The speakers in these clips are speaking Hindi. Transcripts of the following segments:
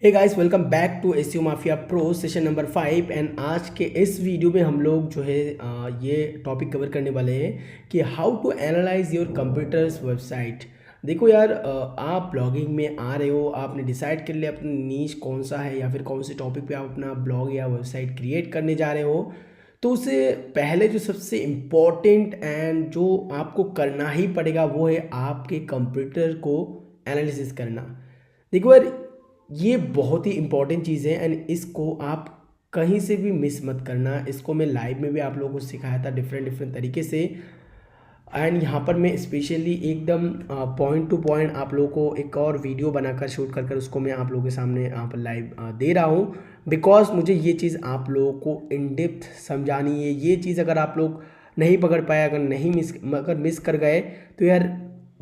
Hey guys, welcome back to SEO mafia pro session number 5। And आज के इस वीडियो में हम लोग जो है ये टॉपिक कवर करने वाले हैं कि how to analyse your computers website. देखो यार, आप ब्लॉगिंग में आ रहे हो, आपने डिसाइड कर लिया अपना नीश कौन सा है या फिर कौन से टॉपिक पे आप अपना ब्लॉग या वेबसाइट क्रिएट करने जा रहे हो। तो उससे पहले जो सबसे इम्पॉर्टेंट एंड जो आपको करना ही पड़ेगा वो है आपके कंप्यूटर को एनालिसिस करना। देखो यार, ये बहुत ही इंपॉर्टेंट चीज़ है एंड इसको आप कहीं से भी मिस मत करना। इसको मैं लाइव में भी आप लोगों को सिखाया था डिफरेंट डिफरेंट तरीके से। एंड यहाँ पर मैं स्पेशली एकदम पॉइंट टू पॉइंट आप लोगों को एक और वीडियो बनाकर शूट कर उसको मैं आप लोगों के सामने यहाँ पर लाइव दे रहा हूँ। बिकॉज मुझे ये चीज़ आप लोगों को इन डेप्थ समझानी है। ये चीज़ अगर आप लोग नहीं पकड़ पाए, अगर मिस कर गए तो यार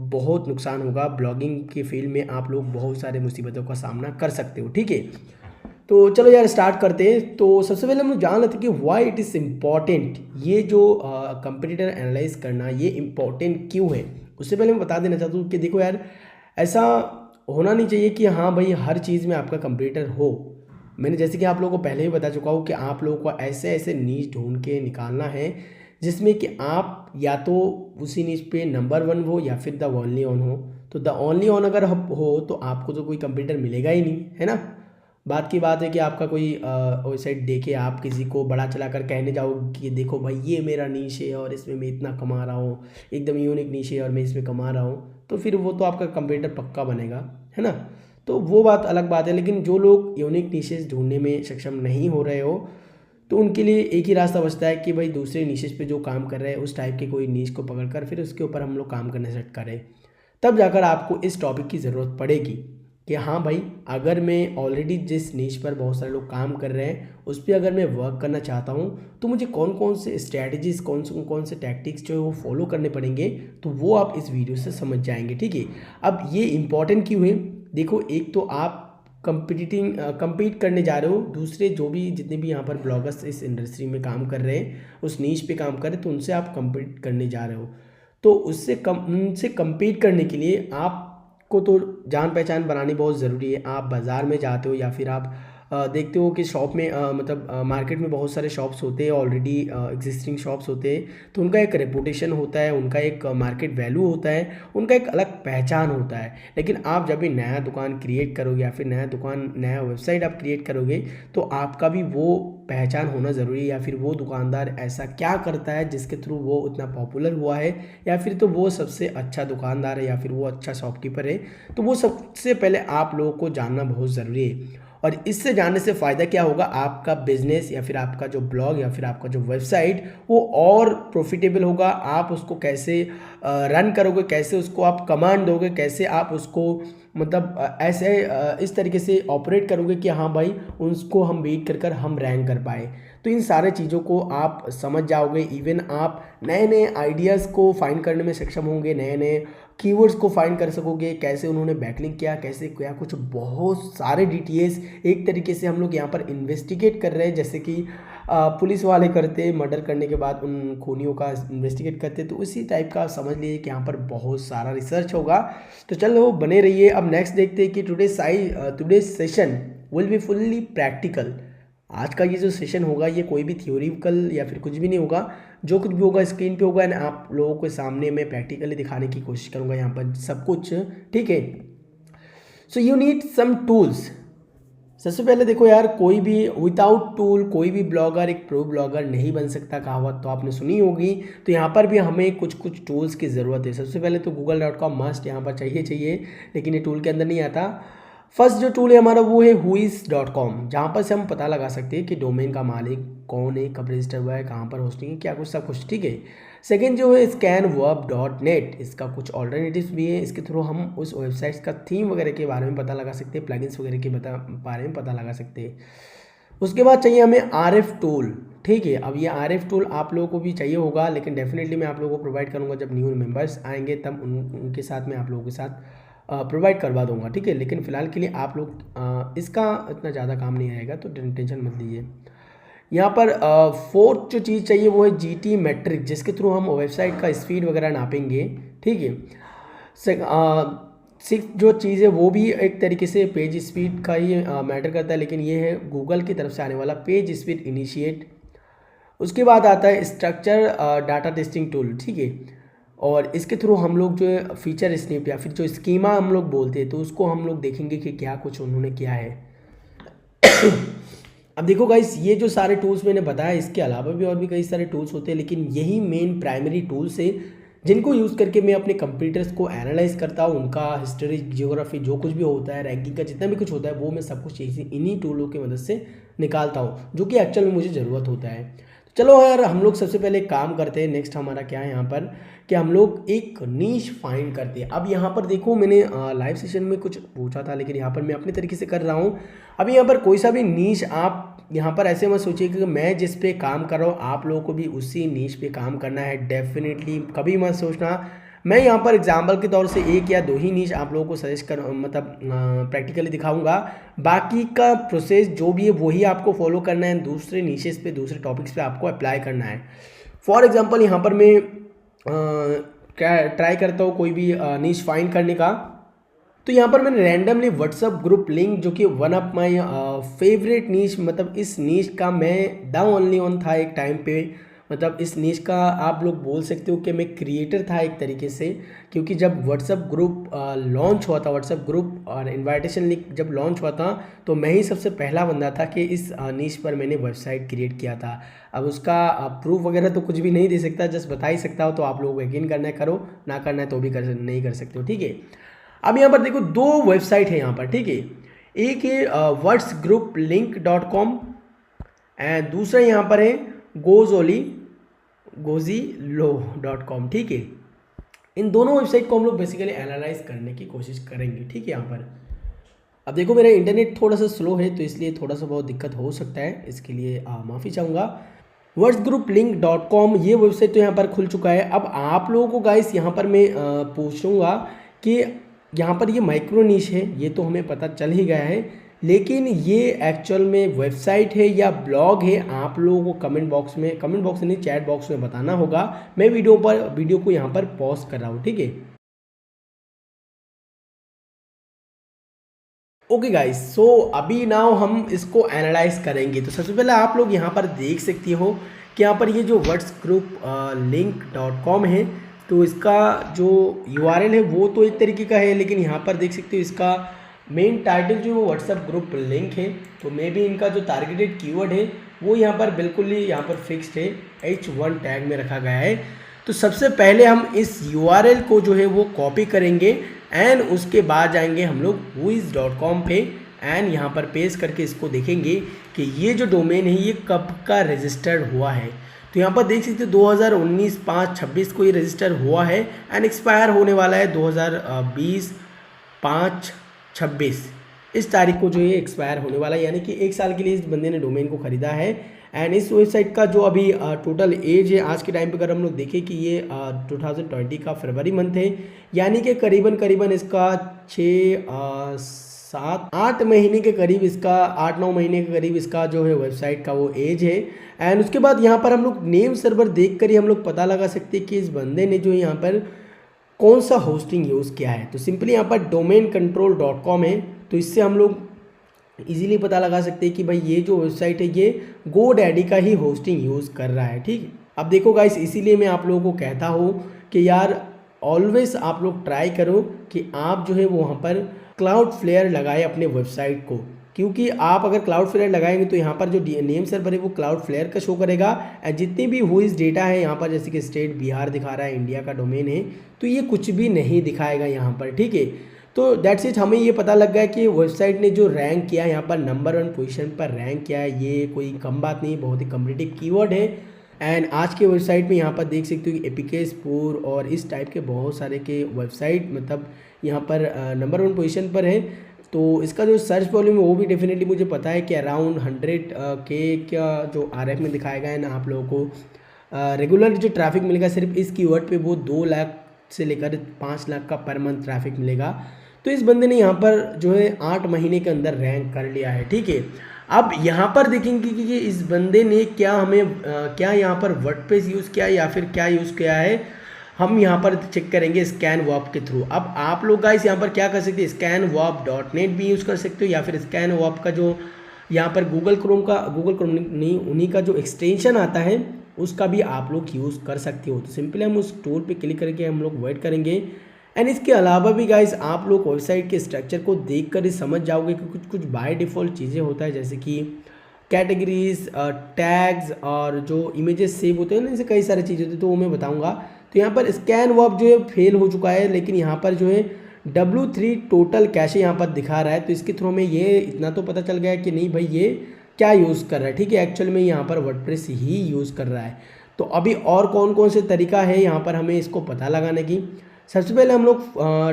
बहुत नुकसान होगा। ब्लॉगिंग के फील्ड में आप लोग बहुत सारे मुसीबतों का सामना कर सकते हो। ठीक है, तो चलो यार स्टार्ट करते हैं। तो सबसे पहले हम लोग जान लेते हैं कि व्हाई इट इज़ इम्पॉर्टेंट। ये जो कंपटीटर एनालाइज करना ये इम्पॉर्टेंट क्यों है, उससे पहले मैं बता देना चाहता हूँ कि देखो यार, ऐसा होना नहीं चाहिए कि हाँ भाई हर चीज़ में आपका कंपटीटर हो। मैंने जैसे कि आप लोगों को पहले ही बता चुका हूँ कि आप लोगों को ऐसे ऐसे नीच ढूंढ के निकालना है जिसमें कि आप या तो उसी नीच पे नंबर वन हो या फिर द ओनली ऑन हो। तो द ओनली ऑन अगर हो तो आपको तो कोई कंप्यूटर मिलेगा ही नहीं, है ना। बात की बात है कि आपका कोई वेबसाइट देखे आप किसी को बड़ा चला कर कहने जाओ कि देखो भाई ये मेरा नीश है और इसमें मैं इतना कमा रहा हूँ, एकदम यूनिक नीश है और मैं इसमें कमा रहा हूँ, तो फिर वो तो आपका कंप्यूटर पक्का बनेगा, है ना। तो वो बात अलग बात है। लेकिन जो लोग यूनिक नीशेस ढूंढने में सक्षम नहीं हो रहे हो तो उनके लिए एक ही रास्ता बचता है कि भाई दूसरे नीशेस पे जो काम कर रहे हैं उस टाइप के कोई नीश को पकड़कर फिर उसके ऊपर हम लोग काम करने सेट करें। तब जाकर आपको इस टॉपिक की ज़रूरत पड़ेगी कि हाँ भाई, अगर मैं ऑलरेडी जिस नीश पर बहुत सारे लोग काम कर रहे हैं उस पर अगर मैं वर्क करना चाहता हूँ तो मुझे कौन कौन से स्ट्रैटेजीज, कौन से टैक्टिक्स जो है वो फॉलो करने पड़ेंगे। तो वो आप इस वीडियो से समझ जाएंगे। ठीक है, अब ये इंपॉर्टेंट क्यों है। देखो, एक तो आप compete करने जा रहे हो, दूसरे जो भी जितने भी यहाँ पर ब्लॉगर्स इस इंडस्ट्री में काम कर रहे हैं उस नीश पे काम कर रहे हैं तो उनसे आप compete करने जा रहे हो। तो उनसे compete करने के लिए आपको तो जान पहचान बनानी बहुत ज़रूरी है। आप बाज़ार में जाते हो या फिर आप देखते हो कि शॉप में मतलब मार्केट में बहुत सारे शॉप्स होते हैं, ऑलरेडी एग्जिस्टिंग शॉप्स होते हैं, तो उनका एक रेपुटेशन होता है, उनका एक मार्केट वैल्यू होता है, उनका एक अलग पहचान होता है। लेकिन आप जब भी नया दुकान क्रिएट करोगे या फिर नया वेबसाइट आप क्रिएट करोगे तो आपका भी वो पहचान होना ज़रूरी है। या फिर वो दुकानदार ऐसा क्या करता है जिसके थ्रू वो उतना पॉपुलर हुआ है, या फिर तो वो सबसे अच्छा दुकानदार है या फिर वो अच्छा शॉपकीपर है। तो वो सबसे पहले आप लोगों को जानना बहुत ज़रूरी है। और इससे जानने से फ़ायदा क्या होगा, आपका बिजनेस या फिर आपका जो ब्लॉग या फिर आपका जो वेबसाइट वो और प्रॉफिटेबल होगा। आप उसको कैसे रन करोगे, कैसे उसको आप कमांड दोगे, कैसे आप उसको मतलब ऐसे इस तरीके से ऑपरेट करोगे कि हाँ भाई उसको हम बीट कर हम रैंक कर पाए। तो इन सारे चीज़ों को आप समझ जाओगे। इवन आप नए नए आइडियाज़ को फाइंड करने में सक्षम होंगे, नए नए कीवर्ड्स को फाइंड कर सकोगे, कैसे उन्होंने बैकलिंक किया, कैसे क्या कुछ, बहुत सारे डिटेल्स एक तरीके से हम लोग यहाँ पर इन्वेस्टिगेट कर रहे हैं। जैसे कि पुलिस वाले करते मर्डर करने के बाद उन खूनियों का इन्वेस्टिगेट करते, तो उसी टाइप का समझ लीजिए कि यहाँ पर बहुत सारा रिसर्च होगा। तो चलो बने रहिए। अब नेक्स्ट देखते हैं कि today session will be fully practical. आज का ये जो सेशन होगा ये कोई भी थ्योरिकल या फिर कुछ भी नहीं होगा। जो कुछ भी होगा स्क्रीन पे होगा एंड आप लोगों के सामने मैं प्रैक्टिकली दिखाने की कोशिश करूंगा यहाँ पर सब कुछ। ठीक है, so you need some tools. सबसे पहले देखो यार, कोई भी विदाउट टूल कोई भी ब्लॉगर एक प्रो ब्लॉगर नहीं बन सकता, कहावत तो आपने सुनी होगी। तो यहाँ पर भी हमें कुछ कुछ टूल्स की ज़रूरत है। सबसे पहले तो google.com मस्ट यहाँ पर चाहिए, लेकिन ये टूल के अंदर नहीं आता। फर्स्ट जो टूल है हमारा वो है whois.com, जहाँ पर से हम पता लगा सकते हैं कि डोमेन का मालिक कौन है, कब रजिस्टर हुआ है, कहाँ पर होस्टिंग है, क्या कुछ सब कुछ। ठीक है, सेकेंड जो है scanverb.net, इसका कुछ ऑल्टरनेटिव्स भी है। इसके थ्रू हम उस वेबसाइट्स का थीम वगैरह के बारे में पता लगा सकते हैं, प्लगइन्स वगैरह के बारे में पता लगा सकते हैं। उसके बाद चाहिए हमें RF टूल। ठीक है, अब ये RF टूल आप लोगों को भी चाहिए होगा, लेकिन डेफिनेटली मैं आप लोगों को प्रोवाइड करूँगा जब न्यू मेंबर्स आएंगे तब उनके साथ मैं आप लोगों के साथ प्रोवाइड करवा दूंगा। ठीक है, लेकिन फ़िलहाल के लिए आप लोग इसका इतना ज़्यादा काम नहीं आएगा तो टेंशन मत लीजिए। यहाँ पर फोर्थ जो चीज़ चाहिए वो है GT मैट्रिक, जिसके थ्रू हम वेबसाइट का स्पीड वगैरह नापेंगे। ठीक है, सिर्फ जो चीज़ है वो भी एक तरीके से पेज स्पीड का ही मैटर करता है, लेकिन ये है गूगल की तरफ से आने वाला पेज स्पीड इनिशिएट। उसके बाद आता है स्ट्रक्चर डाटा टेस्टिंग टूल, ठीक है। और इसके थ्रू हम लोग जो है फीचर स्निप या फिर जो स्कीमा हम लोग बोलते हैं, तो उसको हम लोग देखेंगे कि क्या कुछ उन्होंने किया है। अब देखो गाइस, ये जो सारे टूल्स मैंने बताया, इसके अलावा भी और भी कई सारे टूल्स होते हैं, लेकिन यही मेन प्राइमरी टूल्स है जिनको यूज़ करके मैं अपने कंप्यूटर्स को एनालाइज करता हूँ। उनका हिस्ट्री, जियोग्राफी, जो कुछ भी होता है, रैंकिंग का जितना भी कुछ होता है, वो मैं सब कुछ इन्हीं टूलों की मदद से निकालता हूँ, जो कि एक्चुअल में मुझे ज़रूरत होता है। तो चलो यार, हम लोग सबसे पहले काम करते हैं। नेक्स्ट हमारा क्या है यहाँ पर कि हम लोग एक नीश फाइंड करते हैं। अब यहाँ पर देखो, मैंने लाइव सेशन में कुछ पूछा था, लेकिन यहाँ पर मैं अपने तरीके से कर रहा हूँ। अभी यहाँ पर कोई सा भी नीश आप यहाँ पर ऐसे मत सोचिए कि मैं जिस पे काम कर रहा हूँ आप लोगों को भी उसी नीश पे काम करना है। डेफिनेटली कभी मत सोचना। मैं यहाँ पर एग्जाम्पल के तौर से एक या दो ही नीश आप लोगों को सजेस्ट कर मतलब प्रैक्टिकली दिखाऊंगा। बाकी का प्रोसेस जो भी है वही आपको फॉलो करना है, दूसरे नीशेस पे, दूसरे टॉपिक्स पे आपको अप्लाई करना है। फॉर एग्जांपल यहाँ पर मैं ट्राई करता हूँ कोई भी नीश फाइंड करने का। तो यहाँ पर मैंने रैंडमली व्हाट्सअप ग्रुप लिंक, जो कि वन ऑफ माय फेवरेट नीश, मतलब इस नीश का मैं द ओनली वन था एक टाइम पे। मतलब इस नीश का आप लोग बोल सकते हो कि मैं क्रिएटर था एक तरीके से, क्योंकि जब व्हाट्सअप ग्रुप लॉन्च हुआ था, व्हाट्सअप ग्रुप और इनवाइटेशन लिंक जब लॉन्च हुआ था, तो मैं ही सबसे पहला बंदा था कि इस नीश पर मैंने वेबसाइट क्रिएट किया था। अब उसका प्रूफ वगैरह तो कुछ भी नहीं दे सकता, जस्ट बता ही सकता हो। तो आप लोगों को यकीन करना है करो, ना करना है तो भी नहीं कर सकते हो, ठीक है। अब यहाँ पर देखो, दो वेबसाइट है यहाँ पर, ठीक है। एक है whatsgrouplink.com एंड दूसरा यहाँ पर है gozilo.com, ठीक है। इन दोनों वेबसाइट को हम लोग बेसिकली एनालाइज करने की कोशिश करेंगे, ठीक है। यहाँ पर अब देखो, मेरा इंटरनेट थोड़ा सा स्लो है, तो इसलिए थोड़ा सा बहुत दिक्कत हो सकता है, इसके लिए माफ़ी चाहूँगा। whatsgrouplink.com ये वेबसाइट तो यहाँ पर खुल चुका है। अब आप लोगों को गाइस यहाँ पर मैं पूछूंगा कि यहाँ पर ये माइक्रो नीश है, ये तो हमें पता चल ही गया है, लेकिन ये एक्चुअल में वेबसाइट है या ब्लॉग है, आप लोगों को कमेंट बॉक्स नहीं, चैट बॉक्स में बताना होगा। मैं वीडियो को यहाँ पर पॉज कर रहा हूँ, ठीक है। ओके गाइस, सो अभी नाउ हम इसको एनालाइज करेंगे। तो सबसे पहले आप लोग यहाँ पर देख सकती हो कि यहाँ पर ये जो whatsgrouplink.com है, तो इसका जो URL है वो तो एक तरीके का है, लेकिन यहाँ पर देख सकते हो इसका मेन टाइटल जो व्हाट्सएप ग्रुप लिंक है। तो मे भी इनका जो टारगेटेड कीवर्ड है वो यहाँ पर बिल्कुल ही यहाँ पर फिक्स्ड है, H1 टैग में रखा गया है। तो सबसे पहले हम इस URL को जो है वो कॉपी करेंगे एंड उसके बाद जाएंगे हम लोग whois.com पे एंड यहाँ पर पेस्ट करके इसको देखेंगे कि ये जो डोमेन है ये कब का रजिस्टर्ड हुआ है। तो यहाँ पर देख सकते हो 2019/5/26 को ये रजिस्टर हुआ है एंड एक्सपायर होने वाला है 2020/5/26 इस तारीख को जो ये एक्सपायर होने वाला है, यानी कि एक साल के लिए इस बंदे ने डोमेन को ख़रीदा है। एंड इस वेबसाइट का जो अभी टोटल एज है आज के टाइम पे, अगर हम लोग देखें कि ये 2020 का फरवरी मंथ है, यानी कि करीबन इसका 6-7-8 महीने के करीब, इसका 8-9 महीने के करीब इसका जो है वेबसाइट का वो एज है। एंड उसके बाद यहाँ पर हम लोग नेम सर्वर देख कर ही हम लोग पता लगा सकते हैं कि इस बंदे ने जो यहाँ पर कौन सा होस्टिंग यूज़ किया है। तो सिंपली यहाँ पर domaincontrol.com है, तो इससे हम लोग इजीली पता लगा सकते हैं कि भाई ये जो वेबसाइट है ये GoDaddy का ही होस्टिंग यूज़ कर रहा है, ठीक है। अब देखो गाइस, इसीलिए मैं आप लोगों को कहता हूँ कि यार ऑलवेज आप लोग ट्राई करो कि आप जो है वो वहाँ पर Cloudflare लगाए अपने वेबसाइट को, क्योंकि आप अगर Cloudflare लगाएंगे तो यहाँ पर जो नेम सर्वर है वो Cloudflare का शो करेगा। जितनी भी हुईज डेटा है यहाँ पर, जैसे कि स्टेट बिहार दिखा रहा है, इंडिया का डोमेन है, तो ये कुछ भी नहीं दिखाएगा यहाँ पर, ठीक है। तो दैट्स इट, हमें ये पता लग गया कि वेबसाइट ने जो रैंक किया यहाँ पर नंबर 1 पोजीशन पर रैंक किया है, ये कोई कम बात नहीं, बहुत ही कम्पिटिटिव कीवर्ड है। एंड आज के वेबसाइट में यहाँ पर देख सकते हो कि एपिकेसपुर और इस टाइप के बहुत सारे के वेबसाइट मतलब यहाँ पर नंबर 1 पोजीशन पर है। तो इसका जो सर्च वॉल्यूम है वो भी डेफिनेटली मुझे पता है कि अराउंड 100K का जो RF में दिखाएगा है ना, आप लोगों को रेगुलर जो ट्रैफिक मिलेगा सिर्फ इस कीवर्ड पे वो 2 लाख से लेकर 5 लाख का पर मंथ ट्रैफिक मिलेगा। तो इस बंदे ने यहाँ पर जो है 8 महीने के अंदर रैंक कर लिया है, ठीक है। अब यहाँ पर देखेंगे कि इस बंदे ने क्या यहाँ पर वर्डप्रेस यूज़ किया या फिर क्या यूज़ किया है। हम यहाँ पर चेक करेंगे स्कैन वॉप के थ्रू। अब आप लोग गाइस यहाँ पर क्या कर सकते हैं, स्कैन वॉप .net भी यूज़ कर सकते हो, या फिर स्कैन वॉप का जो यहाँ पर गूगल क्रोम नहीं, उन्हीं का जो एक्सटेंशन आता है उसका भी आप लोग यूज़ कर सकते हो। तो सिंपली हम उस टूल पे क्लिक करके हम लोग वेट करेंगे। एंड इसके अलावा भी गाइस आप लोग वेबसाइट के स्ट्रक्चर को देख कर ही समझ जाओगे कि कुछ कुछ बाय डिफ़ॉल्ट चीज़ें होता है, जैसे कि कैटेगरीज, टैग्स और जो इमेजेस सेव होते हैं ना, जैसे कई सारी चीज़ें होती है, तो वो मैं बताऊँगा। तो यहाँ पर स्कैन वॉप जो है फेल हो चुका है, लेकिन यहाँ पर जो है W3 टोटल कैशे यहाँ पर दिखा रहा है। तो इसके थ्रू में ये इतना तो पता चल गया कि नहीं भाई ये क्या यूज़ कर रहा है, ठीक है, एक्चुअल में यहाँ पर वर्डप्रेस ही यूज़ कर रहा है। तो अभी और कौन कौन से तरीका है यहाँ पर हमें इसको पता लगाने की। सबसे पहले हम लोग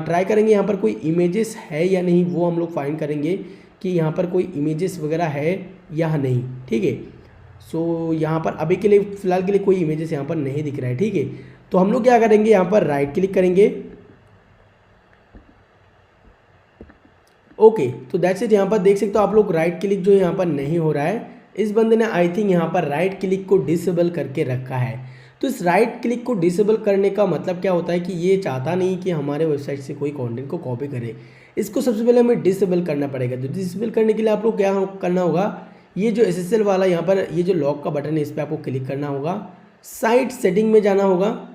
ट्राई करेंगे यहाँ पर कोई इमेजेस है या नहीं, वो हम लोग फाइंड करेंगे कि यहाँ पर कोई इमेजेस वगैरह है या नहीं, ठीक है। सो यहाँ पर अभी के लिए फ़िलहाल के लिए कोई इमेजेस यहाँ पर नहीं दिख रहा है, ठीक है। तो हम लोग क्या करेंगे, यहाँ पर राइट क्लिक करेंगे। ओके, तो दैट्स इट। यहाँ पर देख सकते हो आप लोग राइट क्लिक जो यहाँ पर नहीं हो रहा है। इस बंदे ने आई थिंक यहाँ पर राइट क्लिक को डिसेबल करके रखा है। तो इस राइट क्लिक को डिसेबल करने का मतलब क्या होता है कि ये चाहता नहीं कि हमारे वेबसाइट से कोई कंटेंट को कॉपी करे। इसको सबसे पहले हमें डिसेबल करना पड़ेगा। तो डिसेबल करने के लिए आप लोग क्या करना होगा, ये जो SSL वाला यहाँ पर ये जो लॉक का बटन है इस पर आपको क्लिक करना होगा, साइट सेटिंग में जाना होगा।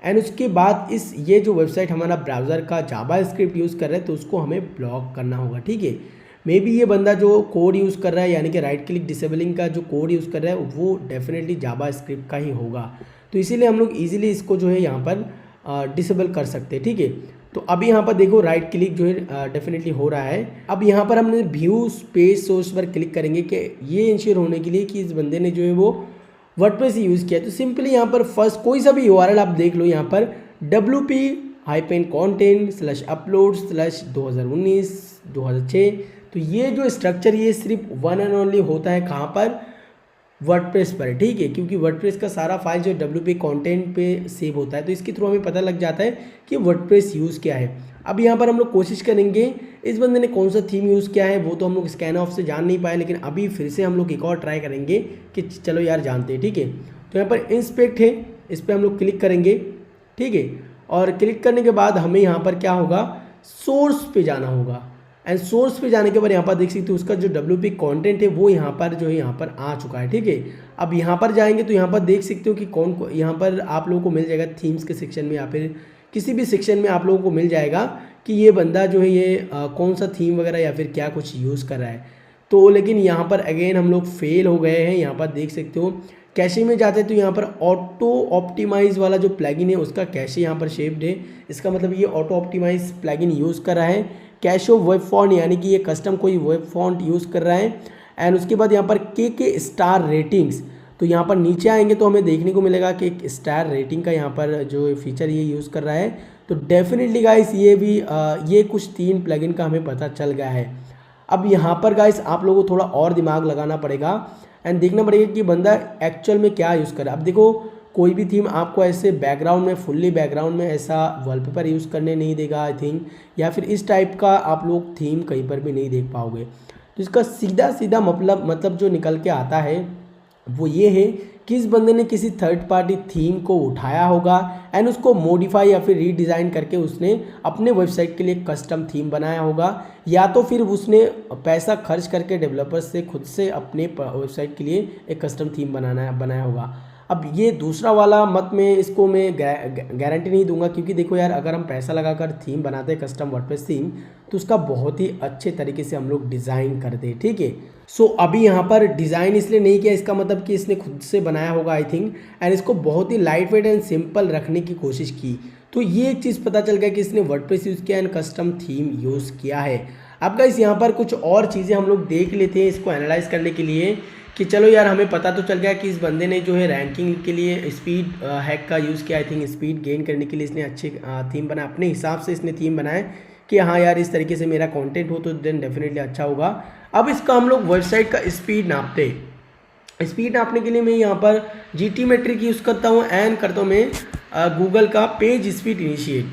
एंड उसके बाद ये जो वेबसाइट हमारा ब्राउज़र का जावास्क्रिप्ट यूज़ कर रहा है तो उसको हमें ब्लॉक करना होगा, ठीक है। मे बी ये बंदा जो कोड यूज़ कर रहा है, यानी कि राइट क्लिक डिसेबलिंग का जो कोड यूज़ कर रहा है वो डेफिनेटली जावास्क्रिप्ट का ही होगा। तो इसीलिए हम लोग ईजिली इसको जो है यहाँ पर डिसेबल कर सकते हैं, ठीक है। तो अभी यहाँ पर देखो राइट क्लिक जो है डेफिनेटली हो रहा है। अब यहाँ पर हमने व्यू पेज सोर्स पर क्लिक करेंगे कि ये इंश्योर होने के लिए कि इस बंदे ने जो है वो वर्डप्रेस यूज़ किया। तो सिंपली यहाँ पर फर्स्ट कोई सा भी URL आप देख लो, यहाँ पर wp-content/upload/2019-2006। तो ये जो स्ट्रक्चर ये सिर्फ वन एंड ओनली होता है कहाँ पर, वर्डप्रेस पर, ठीक है, क्योंकि वर्डप्रेस का सारा फाइल जो WP कंटेंट पे सेव होता है। तो इसके थ्रू हमें पता लग जाता है कि वर्डप्रेस यूज़ क्या है। अब यहाँ पर हम लोग कोशिश करेंगे इस बंदे ने कौन सा थीम यूज़ किया है, वो तो हम लोग स्कैन ऑफ से जान नहीं पाए, लेकिन अभी फिर से हम लोग एक और ट्राई करेंगे कि चलो यार जानते हैं, ठीक है। तो यहाँ पर इंस्पेक्ट है, इस पर हम लोग क्लिक करेंगे, ठीक है। और क्लिक करने के बाद हमें यहाँ पर क्या होगा, सोर्स पे जाना होगा। एंड सोर्स पे जाने के बाद यहाँ पर देख सकते हो उसका जो WP कंटेंट है वो यहाँ पर जो है यहाँ पर आ चुका है, ठीक है। अब यहाँ पर जाएंगे तो यहाँ पर देख सकते हो कि यहाँ पर आप लोगों को मिल जाएगा थीम्स के सेक्शन में या फिर किसी भी सेक्शन में आप लोगों को मिल जाएगा कि ये बंदा जो है ये कौन सा थीम वगैरह या फिर क्या कुछ यूज़ कर रहा है। तो लेकिन यहाँ पर अगेन हम लोग फेल हो गए हैं। यहाँ पर देख सकते हो कैशे में जाते हैं तो यहाँ पर ऑटो ऑप्टिमाइज़ वाला जो प्लगइन है उसका कैशे यहाँ पर शेप्ड है। इसका मतलब ये ऑटो ऑप्टिमाइज़ प्लगइन यूज़ कर रहा है। कैशो वेब फॉन्ट यानी कि ये कस्टम कोई वेब फॉन्ट यूज़ कर रहा है। एंड उसके बाद यहाँ पर के स्टार रेटिंग्स, तो यहाँ पर नीचे आएंगे तो हमें देखने को मिलेगा कि एक स्टार रेटिंग का यहाँ पर जो फीचर ये यूज़ कर रहा है। तो डेफिनेटली गाइस ये भी ये कुछ 3 प्लगइन का हमें पता चल गया है। अब यहाँ पर गाइस आप लोगों को थोड़ा और दिमाग लगाना पड़ेगा एंड देखना पड़ेगा कि बंदा एक्चुअल में क्या यूज़ कर रहा है। अब देखो कोई भी थीम आपको ऐसे बैकग्राउंड में फुल्ली बैकग्राउंड में ऐसा वॉलपेपर यूज़ करने नहीं देगा आई थिंक, या फिर इस टाइप का आप लोग थीम कहीं पर भी नहीं देख पाओगे। तो इसका सीधा सीधा मतलब जो निकल के आता है वो ये है कि इस बंदे ने किसी थर्ड पार्टी थीम को उठाया होगा एंड उसको मॉडिफाई या फिर रीडिज़ाइन करके उसने अपने वेबसाइट के लिए कस्टम थीम बनाया होगा, या तो फिर उसने पैसा खर्च करके डेवलपर्स से खुद से अपने वेबसाइट के लिए एक कस्टम थीम बनाया होगा। अब ये दूसरा वाला मत में इसको मैं गारंटी नहीं दूंगा, क्योंकि देखो यार अगर हम पैसा लगाकर थीम बनाते हैं कस्टम वर्डप्रेस थीम तो उसका बहुत ही अच्छे तरीके से हम लोग डिज़ाइन करते हैं, ठीक है। सो अभी यहाँ पर डिज़ाइन इसलिए नहीं किया, इसका मतलब कि इसने खुद से बनाया होगा आई थिंक, एंड इसको बहुत ही लाइट वेट एंड सिंपल रखने की कोशिश की। तो ये एक चीज़ पता चल गया कि इसने वर्डप्रेस यूज़ किया एंड कस्टम थीम यूज़ किया है। अब गाइस यहाँ पर कुछ और चीज़ें हम लोग देख लेते हैं इसको एनालाइज करने के लिए कि चलो यार हमें पता तो चल गया कि इस बंदे ने जो है रैंकिंग के लिए स्पीड हैक का यूज़ किया। आई थिंक स्पीड गेन करने के लिए इसने अच्छे थीम बनाया, अपने हिसाब से इसने थीम बनाया कि हाँ यार इस तरीके से मेरा कंटेंट हो तो देन डेफिनेटली अच्छा होगा। अब इसका हम लोग वेबसाइट का स्पीड नापते हैं। स्पीड नापने के लिए मैं यहाँ पर GT मेट्रिक यूज़ करता हूँ एंड करता हूँ मैं गूगल का पेज स्पीड इनिशिएट।